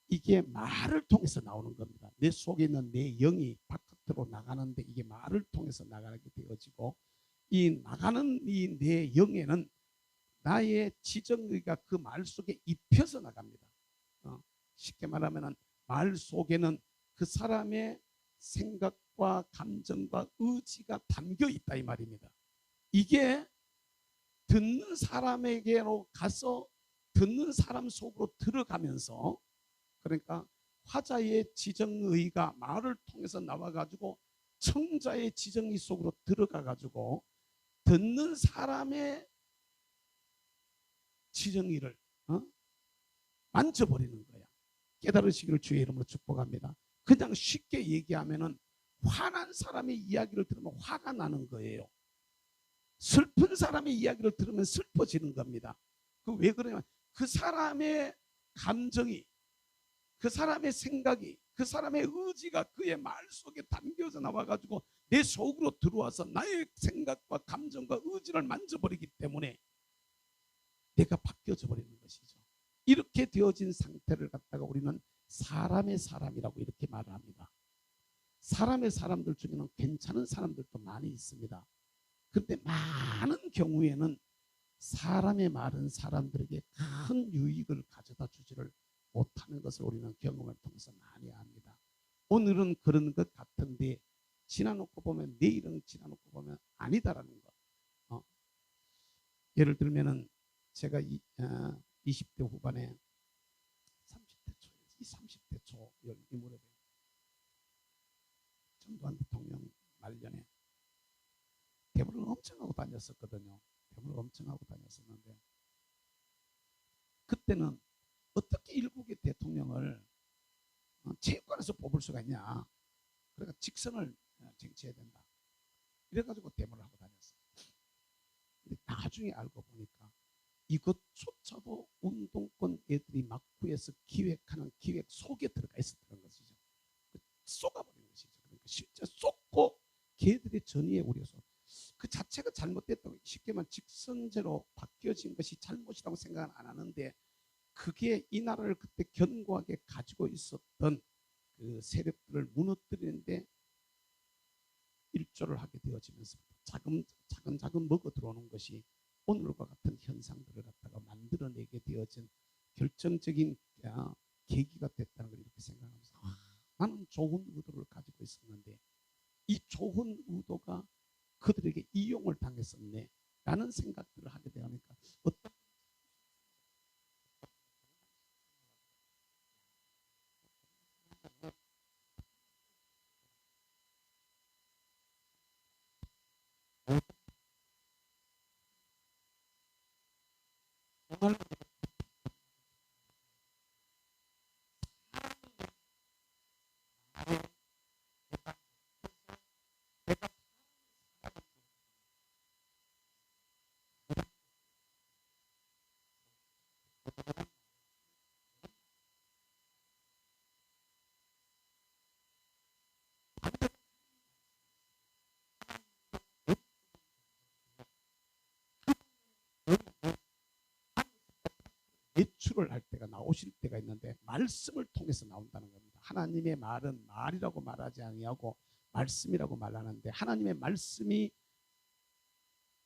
이게 말을 통해서 나오는 겁니다. 내 속에 있는 내 영이 바깥으로 나가는데 이게 말을 통해서 나가게 되어지고, 이 나가는 이 내 영에는 나의 지정의가 그 말 속에 입혀서 나갑니다. 쉽게 말하면 말 속에는 그 사람의 생각과 감정과 의지가 담겨 있다 이 말입니다. 이게 듣는 사람에게로 가서 듣는 사람 속으로 들어가면서, 그러니까 화자의 지정의가 말을 통해서 나와가지고 청자의 지정의 속으로 들어가가지고 듣는 사람의 지정의를 만져버리는 거야. 깨달으시기를 주의 이름으로 축복합니다. 그냥 쉽게 얘기하면은, 화난 사람의 이야기를 들으면 화가 나는 거예요. 슬픈 사람의 이야기를 들으면 슬퍼지는 겁니다. 그 왜 그러냐면, 그 사람의 감정이, 그 사람의 생각이, 그 사람의 의지가 그의 말 속에 담겨져 나와가지고 내 속으로 들어와서 나의 생각과 감정과 의지를 만져버리기 때문에 내가 바뀌어져 버리는 것이죠. 이렇게 되어진 상태를 갖다가 우리는 사람의 사람이라고 이렇게 말을 합니다. 사람의 사람들 중에는 괜찮은 사람들도 많이 있습니다. 그런데 많은 경우에는 사람의 말은 사람들에게 큰 유익을 가져다 주지를 못하는 것을 우리는 경험을 통해서 많이 압니다. 오늘은 그런 것 같은데 지나놓고 보면, 내일은 지나놓고 보면 아니다라는 것. 예를 들면은 제가 20대 후반에 30대 초 이 무렵에 전두환 대통령 말년에 대부를 엄청 하고 다녔었거든요. 대부를 엄청 하고 다녔었는데, 그때는 어떻게 일국의 대통령을 체육관에서 뽑을 수가 있냐. 그러니까 직선을 쟁취해야 된다. 이래가지고 대모를 하고 다녔어요. 근데 나중에 알고 보니까 이것조차도 운동권 애들이 막후에서 기획하는 기획 속에 들어가 있었던 것이죠. 쏘가버린 것이죠. 그러니까 실제 쏟고 걔들의 전의에 우려서 그 자체가 잘못됐다고, 쉽게 말하면 직선제로 바뀌어진 것이 잘못이라고 생각은 안 하는데, 그게 이 나라를 그때 견고하게 가지고 있었던 그 세력들을 무너뜨리는데 일조를 하게 되어지면서 차근차근 먹어 들어오는 것이 오늘과 같은 현상들을 갖다가 만들어내게 되어진 결정적인 계기가 됐다는 걸 이렇게 생각하면서, 나는 좋은 의도를 가지고 있었는데 이 좋은 의도가 그들에게 이용을 당했었네 라는 생각들을 하게 되니까, 어떤 정말 예출을 할 때가 나오실 때가 있는데 말씀을 통해서 나온다는 겁니다. 하나님의 말은 말이라고 말하지 아니하고 말씀이라고 말하는데, 하나님의 말씀이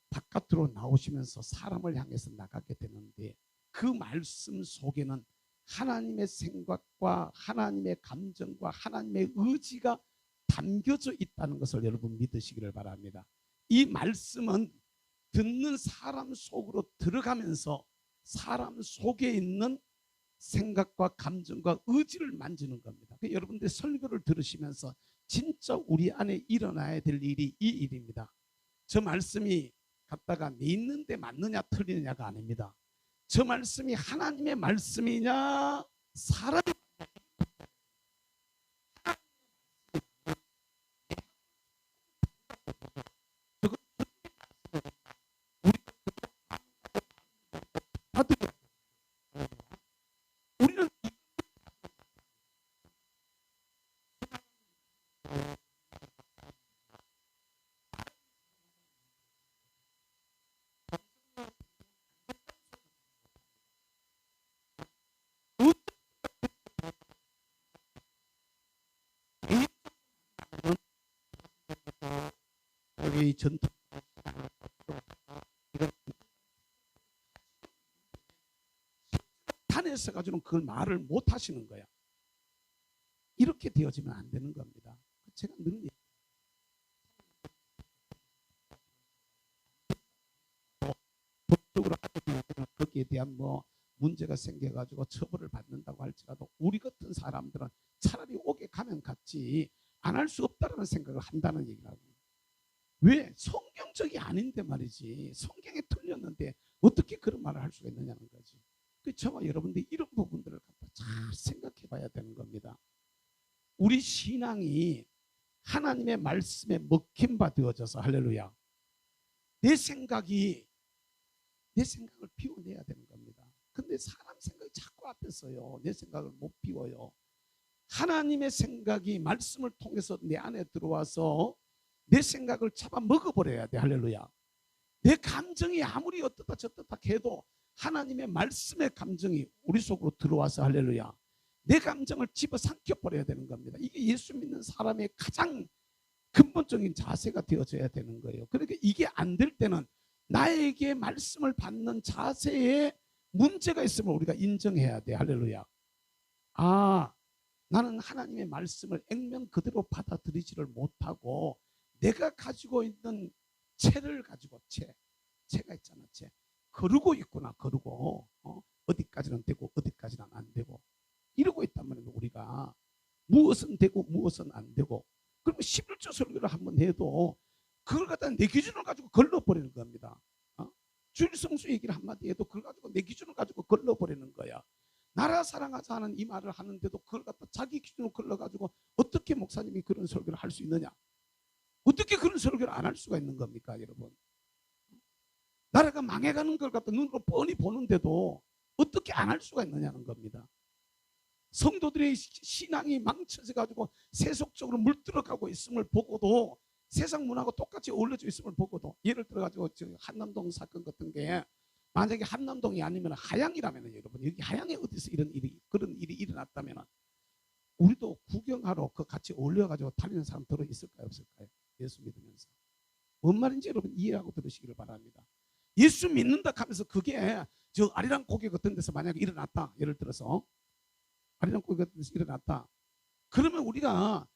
바깥으로 나오시면서 사람을 향해서 나가게 되는데, 그 말씀 속에는 하나님의 생각과 하나님의 감정과 하나님의 의지가 담겨져 있다는 것을 여러분 믿으시기를 바랍니다. 이 말씀은 듣는 사람 속으로 들어가면서 사람 속에 있는 생각과 감정과 의지를 만지는 겁니다. 여러분들 설교를 들으시면서 진짜 우리 안에 일어나야 될 일이 이 일입니다. 저 말씀이 갖다가 믿는데 맞느냐 틀리느냐가 아닙니다. 저 말씀이 하나님의 말씀이냐 사람의 받으려 우리는 우리 전통 탄에서 가지고는 그걸 말을 못 하시는 거야. 이렇게 되어지면 안 되는 겁니다. 제가 늘 법적으로 거기에 대한 문제가 생겨가지고 처벌을 받는다고 할지라도 우리 같은 사람들은 차라리 오게 가면 갔지 안 할 수 없다는 생각을 한다는 얘기라고. 왜? 성경적이 아닌데 말이지. 성경에 틀렸는데 어떻게 그런 말을 할 수가 있느냐는 거지. 저와 여러분들이 이런 부분들을 갖다 잘 생각해 봐야 되는 겁니다. 우리 신앙이 하나님의 말씀에 먹힌 바 되어져서, 할렐루야, 내 생각을 비워내야 되는 겁니다. 근데 사람 생각이 자꾸 앞에 서요. 내 생각을 못 비워요. 하나님의 생각이 말씀을 통해서 내 안에 들어와서 내 생각을 잡아 먹어버려야 돼. 할렐루야. 내 감정이 아무리 어떻다 저떻다 해도 하나님의 말씀의 감정이 우리 속으로 들어와서, 할렐루야, 내 감정을 집어삼켜 버려야 되는 겁니다. 이게 예수 믿는 사람의 가장 근본적인 자세가 되어져야 되는 거예요. 그러니까 이게 안 될 때는 나에게 말씀을 받는 자세에 문제가 있음을 우리가 인정해야 돼. 할렐루야. 나는 하나님의 말씀을 액면 그대로 받아들이지를 못하고 내가 가지고 있는 채를 가지고, 채가 있잖아. 채 거르고 있구나. 거르고 어디까지는 되고 어디까지는 안 되고 이러고 있단 말이에요. 우리가 무엇은 되고 무엇은 안 되고. 그리고 11조 설교를 한번 해도 그걸 갖다 내 기준을 가지고 걸러버리는 겁니다. 주일 성수 얘기를 한마디 해도 그걸 가지고 내 기준을 가지고 걸러버리는 거야. 나라 사랑하자 하는 이 말을 하는데도 그걸 갖다 자기 기준으로 걸러가지고 어떻게 목사님이 그런 설교를 할 수 있느냐? 어떻게 그런 설교를 안 할 수가 있는 겁니까, 여러분? 나라가 망해가는 걸 갖다 눈으로 뻔히 보는데도 어떻게 안 할 수가 있느냐는 겁니다. 성도들의 신앙이 망쳐져 가지고 세속적으로 물들어가고 있음을 보고도, 세상 문화하고 똑같이 어울려져 있음을 보고도, 예를 들어 가지고 한남동 사건 같은 게 만약에 한남동이 아니면 하양이라면, 여러분 여기 하양에 어디서 그런 일이 일어났다면 우리도 구경하러 그 같이 어울려 가지고 다니는 사람 들어 있을까요, 없을까요? 예수 믿으면서. 뭔 말인지 여러분 이해하고 들으시기를 바랍니다. 예수 믿는다 하면서 그게 저 아리랑 고개 같은 데서 만약에 일어났다, 예를 들어서 아리랑 고개 같은 데서 일어났다, 그러면 우리가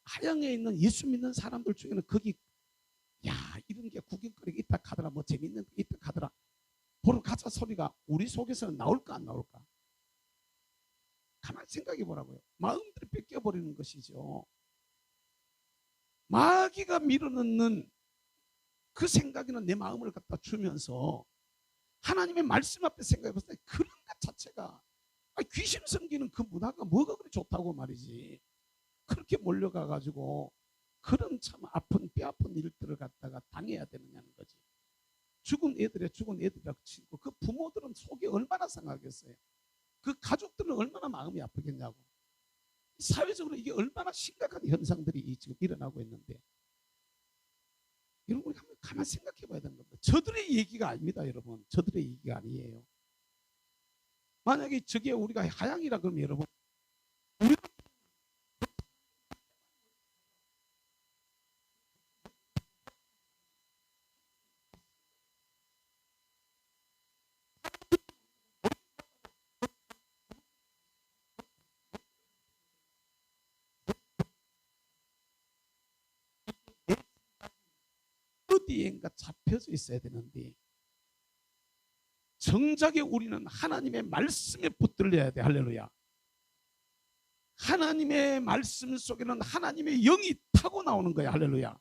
하양에 있는 예수 믿는 사람들 중에는 거기 야 이런 게 구경거리가 있다 하더라, 뭐 재밌는 게 있다 하더라, 보러 가자 소리가 우리 속에서는 나올까 안 나올까? 가만 생각해 보라고요. 마음들이 뺏겨버리는 것이죠. 마귀가 밀어넣는 그 생각이나 내 마음을 갖다 주면서 하나님의 말씀 앞에 생각해 봤을 때 그런 것 자체가, 귀신 섬기는 그 문화가 뭐가 그리 좋다고 말이지. 그렇게 몰려가 가지고 그런 참 아픈 뼈 아픈 일들을 갖다가 당해야 되느냐는 거지. 죽은 애들이라고 치고 그 부모들은 속이 얼마나 상하겠어요. 그 가족들은 얼마나 마음이 아프겠냐고. 사회적으로 이게 얼마나 심각한 현상들이 지금 일어나고 있는데, 이런 걸 가만 생각해 봐야 되는 겁니다. 저들의 얘기가 아닙니다, 여러분. 저들의 얘기가 아니에요. 만약에 저게 우리가 하양이라 그러면 여러분, 어디엔가 잡혀져 있어야 되는데, 정작에 우리는 하나님의 말씀에 붙들려야 돼. 할렐루야. 하나님의 말씀 속에는 하나님의 영이 타고 나오는 거야. 할렐루야.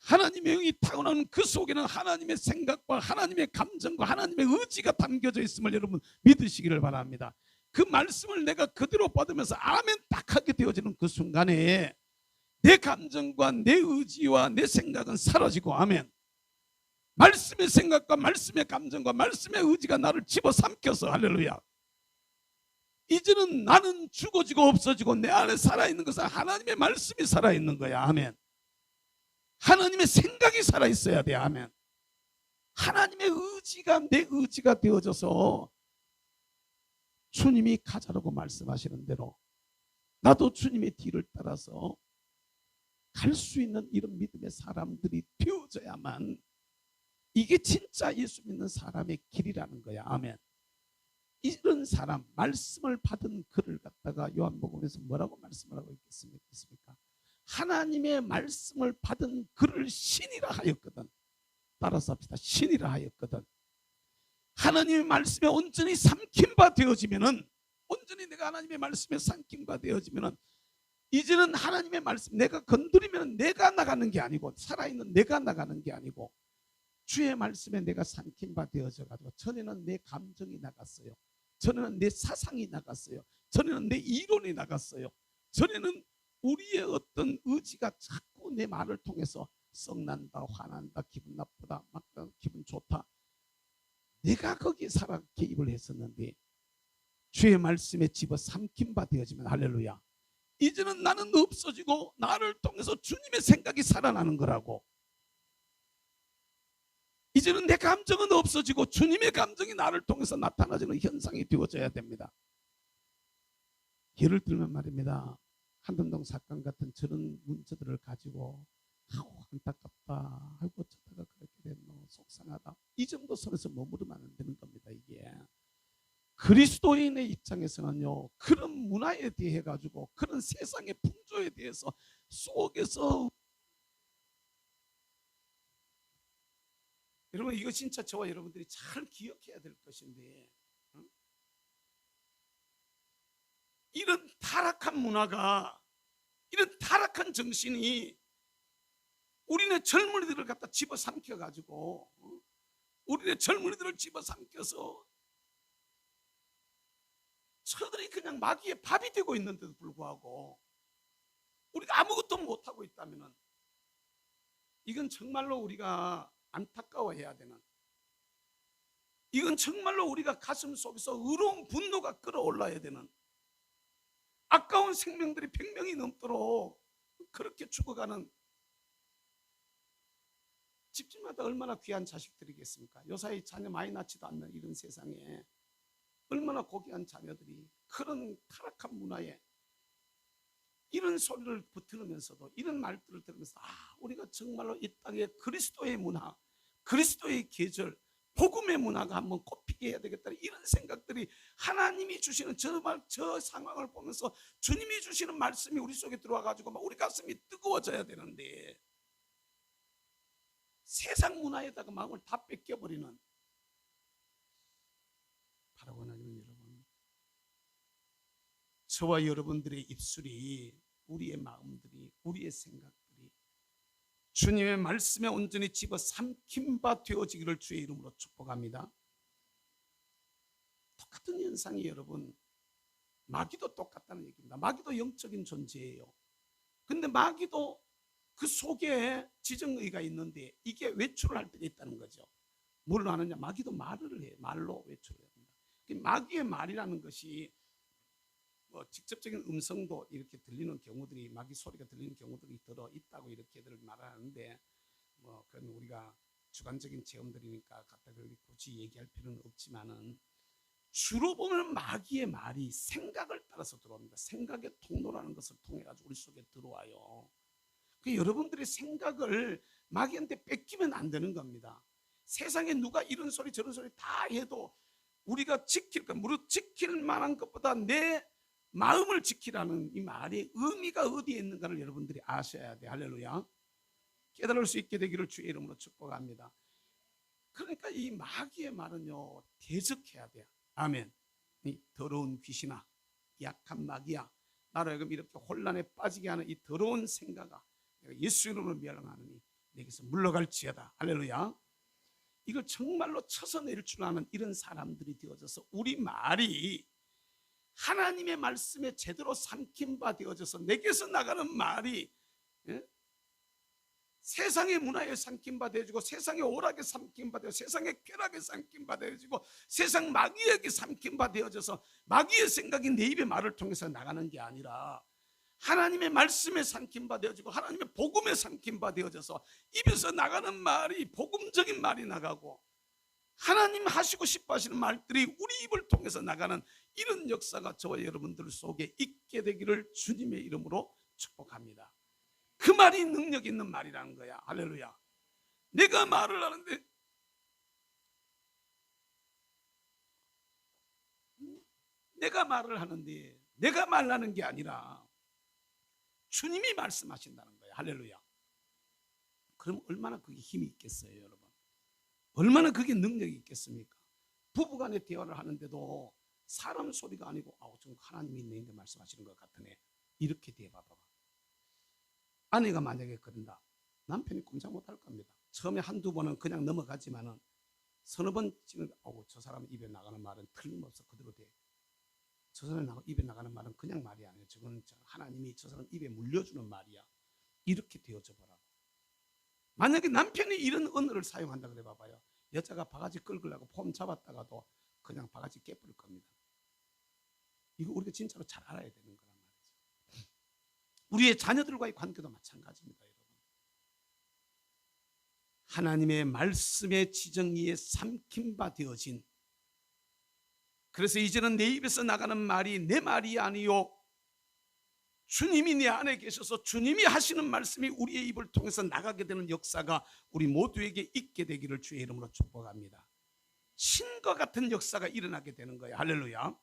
하나님의 영이 타고 나오는 그 속에는 하나님의 생각과 하나님의 감정과 하나님의 의지가 담겨져 있음을 여러분 믿으시기를 바랍니다. 그 말씀을 내가 그대로 받으면서 아멘 딱 하게 되어지는 그 순간에 내 감정과 내 의지와 내 생각은 사라지고, 아멘, 말씀의 생각과 말씀의 감정과 말씀의 의지가 나를 집어삼켜서, 할렐루야, 이제는 나는 죽어지고 없어지고 내 안에 살아있는 것은 하나님의 말씀이 살아있는 거야. 아멘. 하나님의 생각이 살아있어야 돼. 아멘. 하나님의 의지가 내 의지가 되어져서 주님이 가자라고 말씀하시는 대로 나도 주님의 뒤를 따라서 갈 수 있는 이런 믿음의 사람들이 되어져야만 이게 진짜 예수 믿는 사람의 길이라는 거야. 아멘. 이런 사람, 말씀을 받은 그를 갖다가 요한복음에서 뭐라고 말씀을 하고 있겠습니까? 하나님의 말씀을 받은 그를 신이라 하였거든. 따라서 합시다. 신이라 하였거든. 하나님의 말씀에 온전히 삼킨 바 되어지면은, 온전히 내가 하나님의 말씀에 삼킨 바 되어지면은 이제는 하나님의 말씀 내가 건드리면 내가 나가는 게 아니고, 살아있는 내가 나가는 게 아니고 주의 말씀에 내가 삼킨 바 되어져 가지고, 전에는 내 감정이 나갔어요. 전에는 내 사상이 나갔어요. 전에는 내 이론이 나갔어요. 전에는 우리의 어떤 의지가 자꾸 내 말을 통해서 썩난다, 화난다, 기분 나쁘다, 막 기분 좋다, 내가 거기에 살아 개입을 했었는데 주의 말씀에 집어 삼킨 바 되어지면, 할렐루야, 이제는 나는 없어지고 나를 통해서 주님의 생각이 살아나는 거라고. 이제는 내 감정은 없어지고 주님의 감정이 나를 통해서 나타나지는 현상이 되어져야 됩니다. 예를 들면 말입니다, 한남동 사건 같은 저런 문제들을 가지고 안타깝다, 아이고 어쩌다가 그렇게 됐노, 속상하다, 이 정도 선에서 머무르면 안 되는 겁니다. 이게 그리스도인의 입장에서는요, 그런 문화에 대해 가지고, 그런 세상의 풍조에 대해서 속에서, 여러분 이거 진짜 저와 여러분들이 잘 기억해야 될 것인데, 이런 타락한 문화가, 이런 타락한 정신이 우리네 젊은이들을 갖다 집어삼켜 가지고, 우리네 젊은이들을 집어삼켜서 저들이 그냥 마귀의 밥이 되고 있는데도 불구하고 우리가 아무것도 못하고 있다면, 이건 정말로 우리가 안타까워해야 되는, 이건 정말로 우리가 가슴 속에서 의로운 분노가 끌어올라야 되는, 아까운 생명들이 100명이 넘도록 그렇게 죽어가는, 집집마다 얼마나 귀한 자식들이겠습니까? 요사이 자녀 많이 낳지도 않는 이런 세상에 얼마나 고귀한 자녀들이 그런 타락한 문화에 이런 소리를 들으면서도, 이런 말들을 들으면서, 우리가 정말로 이 땅에 그리스도의 문화, 그리스도의 계절, 복음의 문화가 한번 꽃피게 해야 되겠다, 이런 생각들이, 하나님이 주시는 저 상황을 보면서 주님이 주시는 말씀이 우리 속에 들어와 가지고 막 우리 가슴이 뜨거워져야 되는데, 세상 문화에다가 마음을 다 뺏겨버리는, 바라고 하나님은 여러분, 저와 여러분들의 입술이, 우리의 마음들이, 우리의 생각들이 주님의 말씀에 온전히 집어 삼킨 바 되어지기를 주의 이름으로 축복합니다. 똑같은 현상이 여러분, 마귀도 똑같다는 얘기입니다. 마귀도 영적인 존재예요. 근데 마귀도 그 속에 지정의가 있는데 이게 외출을 할 때가 있다는 거죠. 뭘로 하느냐? 마귀도 말을 해. 말로 외출을 합니다. 마귀의 말이라는 것이 직접적인 음성도 이렇게 들리는 경우들이, 마귀 소리가 들리는 경우들이 들어 있다고 이렇게들 말하는데, 그건 우리가 주관적인 체험들이니까 갖다 굳이 얘기할 필요는 없지만은, 주로 보면 마귀의 말이 생각을 따라서 들어옵니다. 생각의 통로라는 것을 통해 가지고 우리 속에 들어와요. 여러분들의 생각을 마귀한테 뺏기면 안 되는 겁니다. 세상에 누가 이런 소리 저런 소리 다 해도 우리가 무릇 지킬 만한 것보다 내 마음을 지키라는 이 말의 의미가 어디에 있는가를 여러분들이 아셔야 돼. 할렐루야. 깨달을 수 있게 되기를 주의 이름으로 축복합니다. 그러니까 이 마귀의 말은요, 대적해야 돼요. 아멘. 이 더러운 귀신아, 약한 마귀야, 나를 하여금 이렇게 혼란에 빠지게 하는 이 더러운 생각아, 내가 예수 이름으로 멸망하느니 내게서 물러갈지어다. 할렐루야. 이걸 정말로 쳐서낼 줄 아는 이런 사람들이 되어져서 우리 말이 하나님의 말씀에 제대로 삼킨 바 되어져서 내게서 나가는 말이 세상의 문화에 삼킨 바 되어지고, 세상의 오락에 삼킨 바 되어, 세상의 쾌락에 삼킨 바 되어지고, 세상 마귀에게 삼킨 바 되어져서 마귀의 생각이 내 입의 말을 통해서 나가는 게 아니라 하나님의 말씀에 삼킨 바 되어지고 하나님의 복음에 삼킨 바 되어져서 입에서 나가는 말이 복음적인 말이 나가고, 하나님 하시고 싶어 하시는 말들이 우리 입을 통해서 나가는 이런 역사가 저와 여러분들 속에 있게 되기를 주님의 이름으로 축복합니다. 그 말이 능력 있는 말이라는 거야. 할렐루야. 내가 말을 하는데, 내가 말하는 게 아니라 주님이 말씀하신다는 거야. 할렐루야. 그럼 얼마나 그게 힘이 있겠어요, 여러분? 얼마나 그게 능력이 있겠습니까? 부부간의 대화를 하는데도 사람 소리가 아니고, 좀 하나님이 내게 말씀하시는 것 같으네, 이렇게 대봐봐. 아내가 만약에 그런다, 남편이 꼼짝 못할 겁니다. 처음에 한두 번은 그냥 넘어가지만은 서너 번쯤은 저 사람 입에 나가는 말은 틀림없어 그대로 돼. 저 사람 입에 나가는 말은 그냥 말이 아니에요. 저거는 하나님이 저 사람 입에 물려주는 말이야. 이렇게 되어져 보라고. 만약에 남편이 이런 언어를 사용한다 그래 봐봐요. 여자가 바가지 끌으려고 폼 잡았다가도 그냥 바가지 깨버릴 겁니다. 이거 우리가 진짜로 잘 알아야 되는 거란 말이죠. 우리의 자녀들과의 관계도 마찬가지입니다, 여러분. 하나님의 말씀의 지정의에 삼킨 바 되어진, 그래서 이제는 내 입에서 나가는 말이 내 말이 아니요 주님이 내 안에 계셔서 주님이 하시는 말씀이 우리의 입을 통해서 나가게 되는 역사가 우리 모두에게 있게 되기를 주의 이름으로 축복합니다. 신과 같은 역사가 일어나게 되는 거예요. 할렐루야.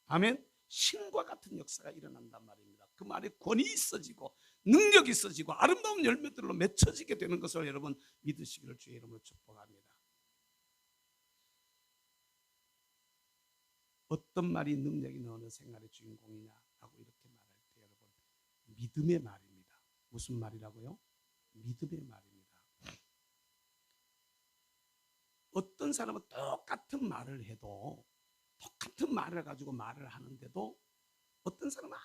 아멘. 신과 같은 역사가 일어난단 말입니다. 그 말에 권위 있어지고 능력이 있어지고 아름다운 열매들로 맺혀지게 되는 것을 여러분 믿으시기를 주의 이름으로 축복합니다. 어떤 말이 능력 있는 어느 생활의 주인공이냐라고 이렇게 말할 때 여러분, 믿음의 말입니다. 무슨 말이라고요? 믿음의 말입니다. 어떤 사람은 똑같은 말을 해도, 똑같은 말을 가지고 말을 하는데도 어떤 사람은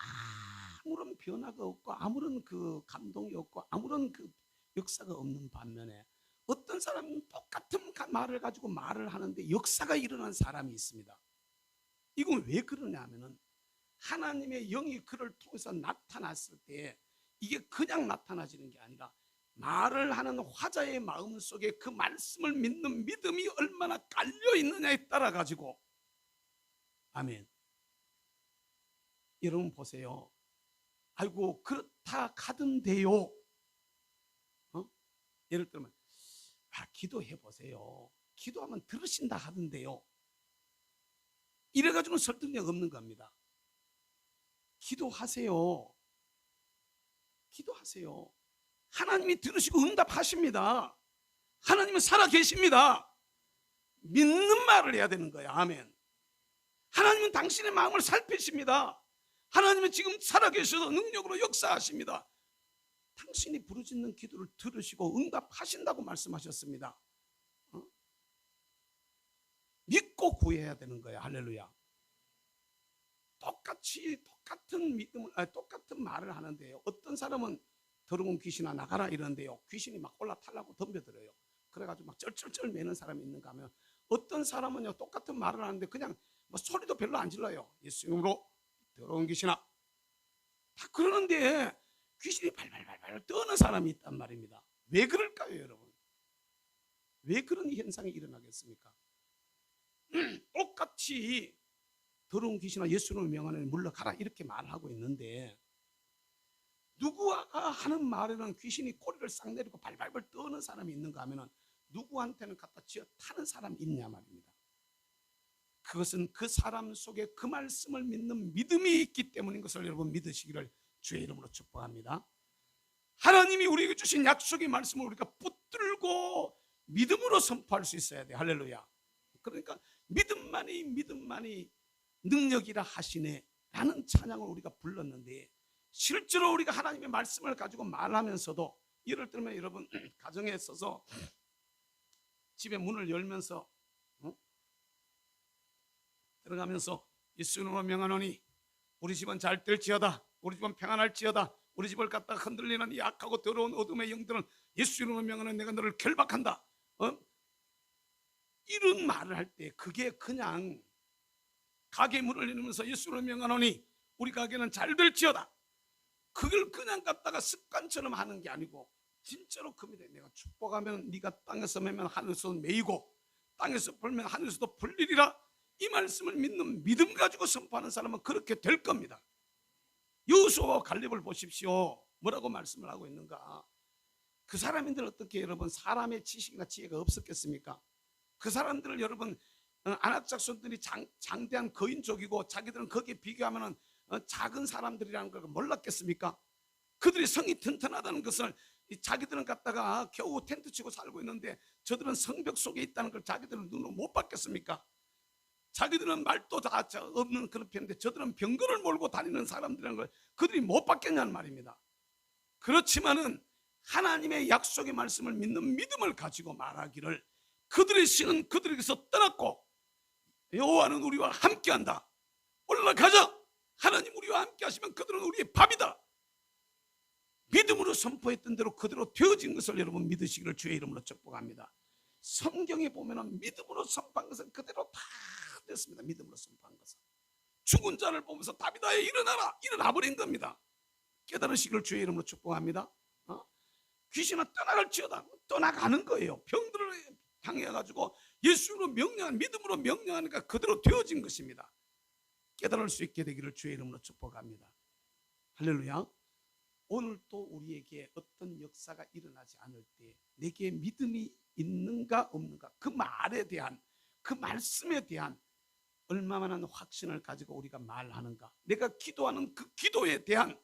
아무런 변화가 없고 아무런 그 감동이 없고 아무런 그 역사가 없는 반면에, 어떤 사람은 똑같은 말을 가지고 말을 하는데 역사가 일어난 사람이 있습니다. 이건 왜 그러냐 하면은 하나님의 영이 그를 통해서 나타났을 때 이게 그냥 나타나지는 게 아니라 말을 하는 화자의 마음 속에 그 말씀을 믿는 믿음이 얼마나 깔려 있느냐에 따라 가지고, 아멘. 여러분 보세요. 아이고 그렇다 가던데요. 예를 들면 기도해 보세요. 기도하면 들으신다 하던데요. 이래가지고는 설득력 없는 겁니다. 기도하세요. 기도하세요. 하나님이 들으시고 응답하십니다. 하나님은 살아계십니다. 믿는 말을 해야 되는 거예요. 아멘. 하나님은 당신의 마음을 살피십니다. 하나님은 지금 살아계셔서 능력으로 역사하십니다. 당신이 부르짖는 기도를 들으시고 응답하신다고 말씀하셨습니다. 믿고 구해야 되는 거예요. 할렐루야. 똑같은 믿음을, 똑같은 말을 하는데요. 어떤 사람은 더러운 귀신아 나가라 이러는데요. 귀신이 막 올라타려고 덤벼들어요. 그래가지고 막 쩔쩔쩔 매는 사람이 있는가 하면, 어떤 사람은요 똑같은 말을 하는데 그냥 뭐 소리도 별로 안 질러요. 예수 이름으로 더러운 귀신아 다 그러는데 귀신이 발발발발 떠는 사람이 있단 말입니다. 왜 그럴까요, 여러분? 왜 그런 현상이 일어나겠습니까? 똑같이 더러운 귀신아 예수를 명하노니 물러가라 이렇게 말하고 있는데, 누구가 하는 말에는 귀신이 꼬리를 싹 내리고 발발발 떠는 사람이 있는가 하면은 누구한테는 갖다 쥐어 타는 사람이 있냐 말입니다. 그것은 그 사람 속에 그 말씀을 믿는 믿음이 있기 때문인 것을 여러분 믿으시기를 주의 이름으로 축복합니다. 하나님이 우리에게 주신 약속의 말씀을 우리가 붙들고 믿음으로 선포할 수 있어야 돼. 할렐루야. 그러니까 믿음만이 능력이라 하시네 라는 찬양을 우리가 불렀는데, 실제로 우리가 하나님의 말씀을 가지고 말하면서도, 예를 들면 여러분 가정에 있어서 집에 문을 열면서 들어가면서 예수 이름으로 명하노니 우리 집은 잘 될지어다, 우리 집은 평안할지어다, 우리 집을 갖다가 흔들리는 이 악하고 더러운 어둠의 영들은 예수 이름으로 명하노니 내가 너를 결박한다, 이런 말을 할 때 그게 그냥 가게 문을 열면서 예수 이름으로 명하노니 우리 가게는 잘 될지어다, 그걸 그냥 갖다가 습관처럼 하는 게 아니고 진짜로 겁니다. 내가 축복하면 네가 땅에서 매면 하늘에서 매이고 땅에서 벌면 하늘에서도 벌리리라, 이 말씀을 믿는 믿음 가지고 선포하는 사람은 그렇게 될 겁니다. 여호수아와 갈렙을 보십시오. 뭐라고 말씀을 하고 있는가? 그 사람인들 어떻게 여러분 사람의 지식이나 지혜가 없었겠습니까? 그 사람들을 여러분 아낙 작손들이 장대한 거인족이고 자기들은 거기에 비교하면 작은 사람들이라는 걸 몰랐겠습니까? 그들이 성이 튼튼하다는 것을 자기들은 갖다가 겨우 텐트 치고 살고 있는데 저들은 성벽 속에 있다는 걸 자기들은 눈으로 못 봤겠습니까? 자기들은 말도 다 없는 그런 편인데 저들은 병거를 몰고 다니는 사람들이라는 걸 그들이 못 봤겠냐는 말입니다. 그렇지만은 하나님의 약속의 말씀을 믿는 믿음을 가지고 말하기를, 그들의 신은 그들에게서 떠났고 여호와는 우리와 함께한다, 올라가자, 하나님 우리와 함께 하시면 그들은 우리의 밥이다, 믿음으로 선포했던 대로 그대로 되어진 것을 여러분 믿으시기를 주의 이름으로 축복합니다. 성경에 보면은 믿음으로 선포한 것은 그대로 다 됐습니다. 믿음으로 선포한 것은 죽은 자를 보면서 다윗아 일어나라, 일어나 버린 겁니다. 깨달으시기를 주의 이름으로 축복합니다. 귀신은 떠나갈지어다, 떠나가는 거예요. 병들을 향해 가지고 예수로 명령한, 믿음으로 명령하니까 그대로 되어진 것입니다. 깨달을 수 있게 되기를 주의 이름으로 축복합니다. 할렐루야. 오늘도 우리에게 어떤 역사가 일어나지 않을 때 내게 믿음이 있는가 없는가, 그 말에 대한, 그 말씀에 대한 얼마만한 확신을 가지고 우리가 말하는가, 내가 기도하는 그 기도에 대한,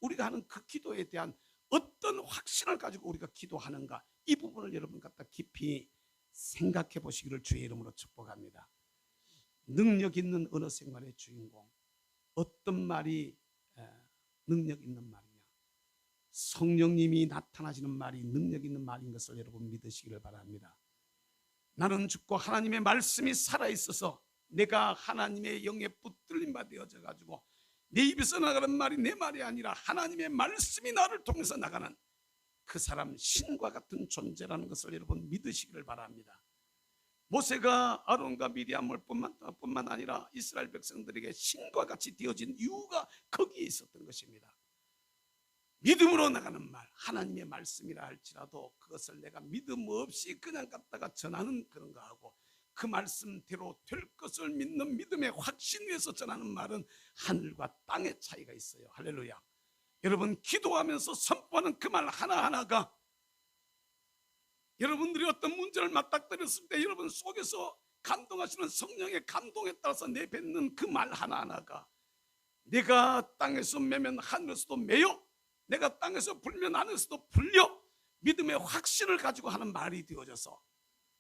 우리가 하는 그 기도에 대한 어떤 확신을 가지고 우리가 기도하는가, 이 부분을 여러분 갖다 깊이 생각해 보시기를 주의 이름으로 축복합니다. 능력 있는 언어 생활의 주인공, 어떤 말이 능력 있는 말이냐? 성령님이 나타나시는 말이 능력 있는 말인 것을 여러분 믿으시기를 바랍니다. 나는 죽고 하나님의 말씀이 살아있어서 내가 하나님의 영에 붙들림 바 되어져 가지고 내 입에서 나가는 말이 내 말이 아니라 하나님의 말씀이 나를 통해서 나가는 그 사람 신과 같은 존재라는 것을 여러분 믿으시기를 바랍니다. 모세가 아론과 미리암을 뿐만 아니라 이스라엘 백성들에게 신과 같이 되어진 이유가 거기에 있었던 것입니다. 믿음으로 나가는 말, 하나님의 말씀이라 할지라도 그것을 내가 믿음 없이 그냥 갖다가 전하는 그런 거하고 그 말씀대로 될 것을 믿는 믿음의 확신 위에서 전하는 말은 하늘과 땅의 차이가 있어요. 할렐루야. 여러분 기도하면서 선포하는 그 말 하나하나가 여러분들이 어떤 문제를 맞닥뜨렸을 때 여러분 속에서 감동하시는 성령의 감동에 따라서 내뱉는 그 말 하나하나가 내가 땅에서 매면 하늘에서도 매요, 내가 땅에서 불면 하늘에서도 불려 믿음의 확신을 가지고 하는 말이 되어져서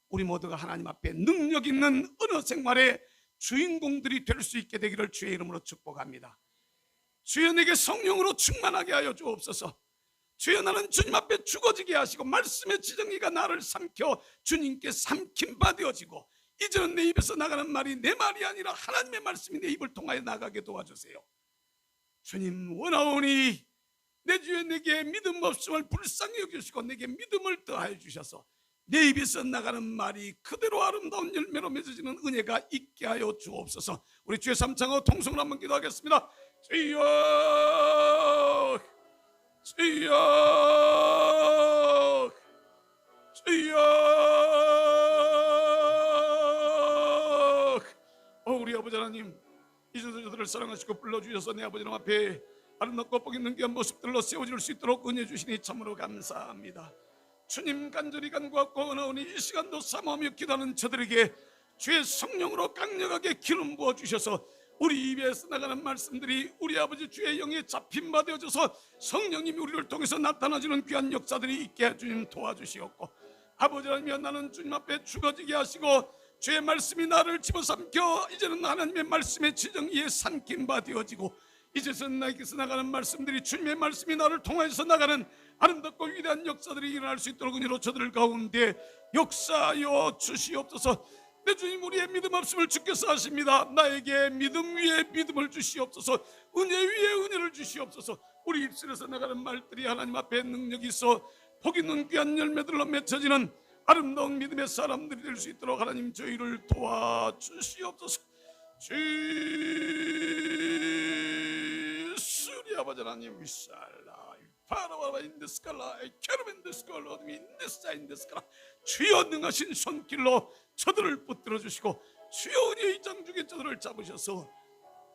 우리 모두가 하나님 앞에 능력 있는 언어 생활의 주인공들이 될 수 있게 되기를 주의 이름으로 축복합니다. 주여 내게 성령으로 충만하게 하여 주옵소서. 주여 나는 주님 앞에 죽어지게 하시고 말씀의 지정의가 나를 삼켜 주님께 삼킨 바 되어지고 이제는 내 입에서 나가는 말이 내 말이 아니라 하나님의 말씀이 내 입을 통하여 나가게 도와주세요. 주님 원하오니 내 주여 내게 믿음 없음을 불쌍히 여기시고 내게 믿음을 더하여 주셔서 내 입에서 나가는 말이 그대로 아름다운 열매로 맺어지는 은혜가 있게 하여 주옵소서. 우리 주의 삼창으로 통성을 한번 기도하겠습니다. 주여 주여 주여. 우리 아버지 하나님, 이제도 저들을 사랑하시고 불러주셔서 내 아버지 앞에 아름답고 복 있는 귀한 모습들로 세워질 수 있도록 은혜 주시니 참으로 감사합니다. 주님 간절히 간구하고 은혜오니 이 시간도 사모하며 기도하는 저들에게 주의 성령으로 강력하게 기름 부어 주셔서 우리 입에서 나가는 말씀들이 우리 아버지 주의 영에 잡힌 바 되어져서 성령님이 우리를 통해서 나타나주는 귀한 역사들이 있게 해 주님 도와주시옵고, 아버지 하나님이여 나는 주님 앞에 죽어지게 하시고 주의 말씀이 나를 집어삼켜 이제는 하나님의 말씀의 지정의에 삼킨 바 되어지고 이제선 나에게서 나가는 말씀들이 주님의 말씀이 나를 통해서 나가는 아름답고 위대한 역사들이 일어날 수 있도록 은혜로 저들 가운데 역사하여 주시옵소서. 내 주님 우리의 믿음 없음을 주께서 하십니다. 나에게 믿음 위에 믿음을 주시옵소서. 은혜 위에 은혜를 주시옵소서. 우리 입술에서 나가는 말들이 하나님 앞에 능력이 있어 복 있는 귀한 열매들로 맺혀지는 아름다운 믿음의 사람들이 될 수 있도록 하나님 저희를 도와주시옵소서. 주리 아버지 하나님 위살라 바라바라 인데스칼라 캐르멘데스칼라 인데스자 인데스칼라 주여 능하신 손길로 저들을 붙들어 주시고 주여 은혜의 이장 중에 저들을 잡으셔서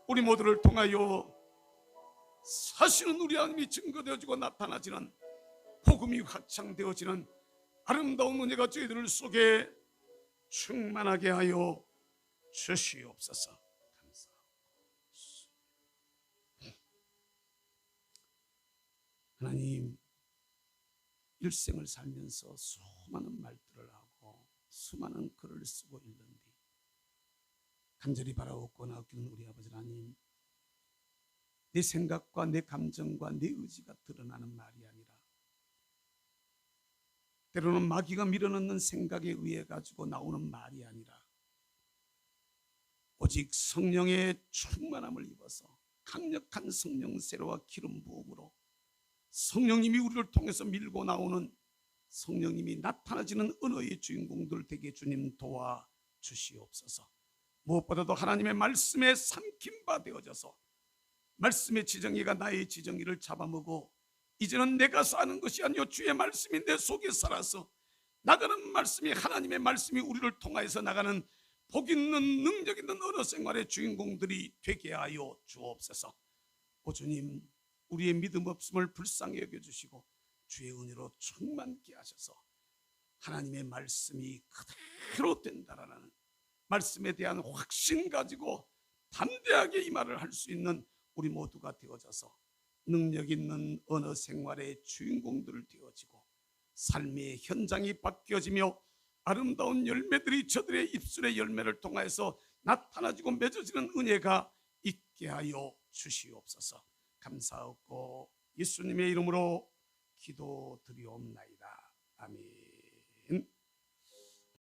우리 모두를 통하여 사실은 우리 하나님이 증거되어지고 나타나지는 복음이 확장되어지는 아름다운 은혜가 저희들 속에 충만하게 하여 주시옵소서. 감사합니다. 하나님, 일생을 살면서 수많은 말들을 하고 수많은 글을 쓰고 있는 뒤 간절히 바라옵거나 아끼는 우리 아버지 하나님, 내 생각과 내 감정과 내 의지가 드러나는 말이 아니라 때로는 마귀가 밀어넣는 생각에 의해 가지고 나오는 말이 아니라 오직 성령의 충만함을 입어서 강력한 성령 세례와 기름 부음으로 성령님이 우리를 통해서 밀고 나오는 성령님이 나타나지는 언어의 주인공들 되게 주님 도와주시옵소서. 무엇보다도 하나님의 말씀에 삼킨 바 되어져서 말씀의 지정의가 나의 지정의를 잡아먹어 이제는 내가 사는 것이 아니요 주의 말씀이 내 속에 살아서 나가는 말씀이 하나님의 말씀이 우리를 통하여서 나가는 복 있는 능력 있는 언어 생활의 주인공들이 되게 하여 주옵소서. 오 주님, 우리의 믿음 없음을 불쌍히 여겨주시고 주의 은혜로 충만케 하셔서 하나님의 말씀이 그대로 된다라는 말씀에 대한 확신 가지고 담대하게 이 말을 할 수 있는 우리 모두가 되어져서 능력 있는 언어 생활의 주인공들을 되어지고 삶의 현장이 바뀌어지며 아름다운 열매들이 저들의 입술의 열매를 통하여서 나타나지고 맺어지는 은혜가 있게 하여 주시옵소서. 감사하고 예수님의 이름으로 기도드리옵나이다. 아멘.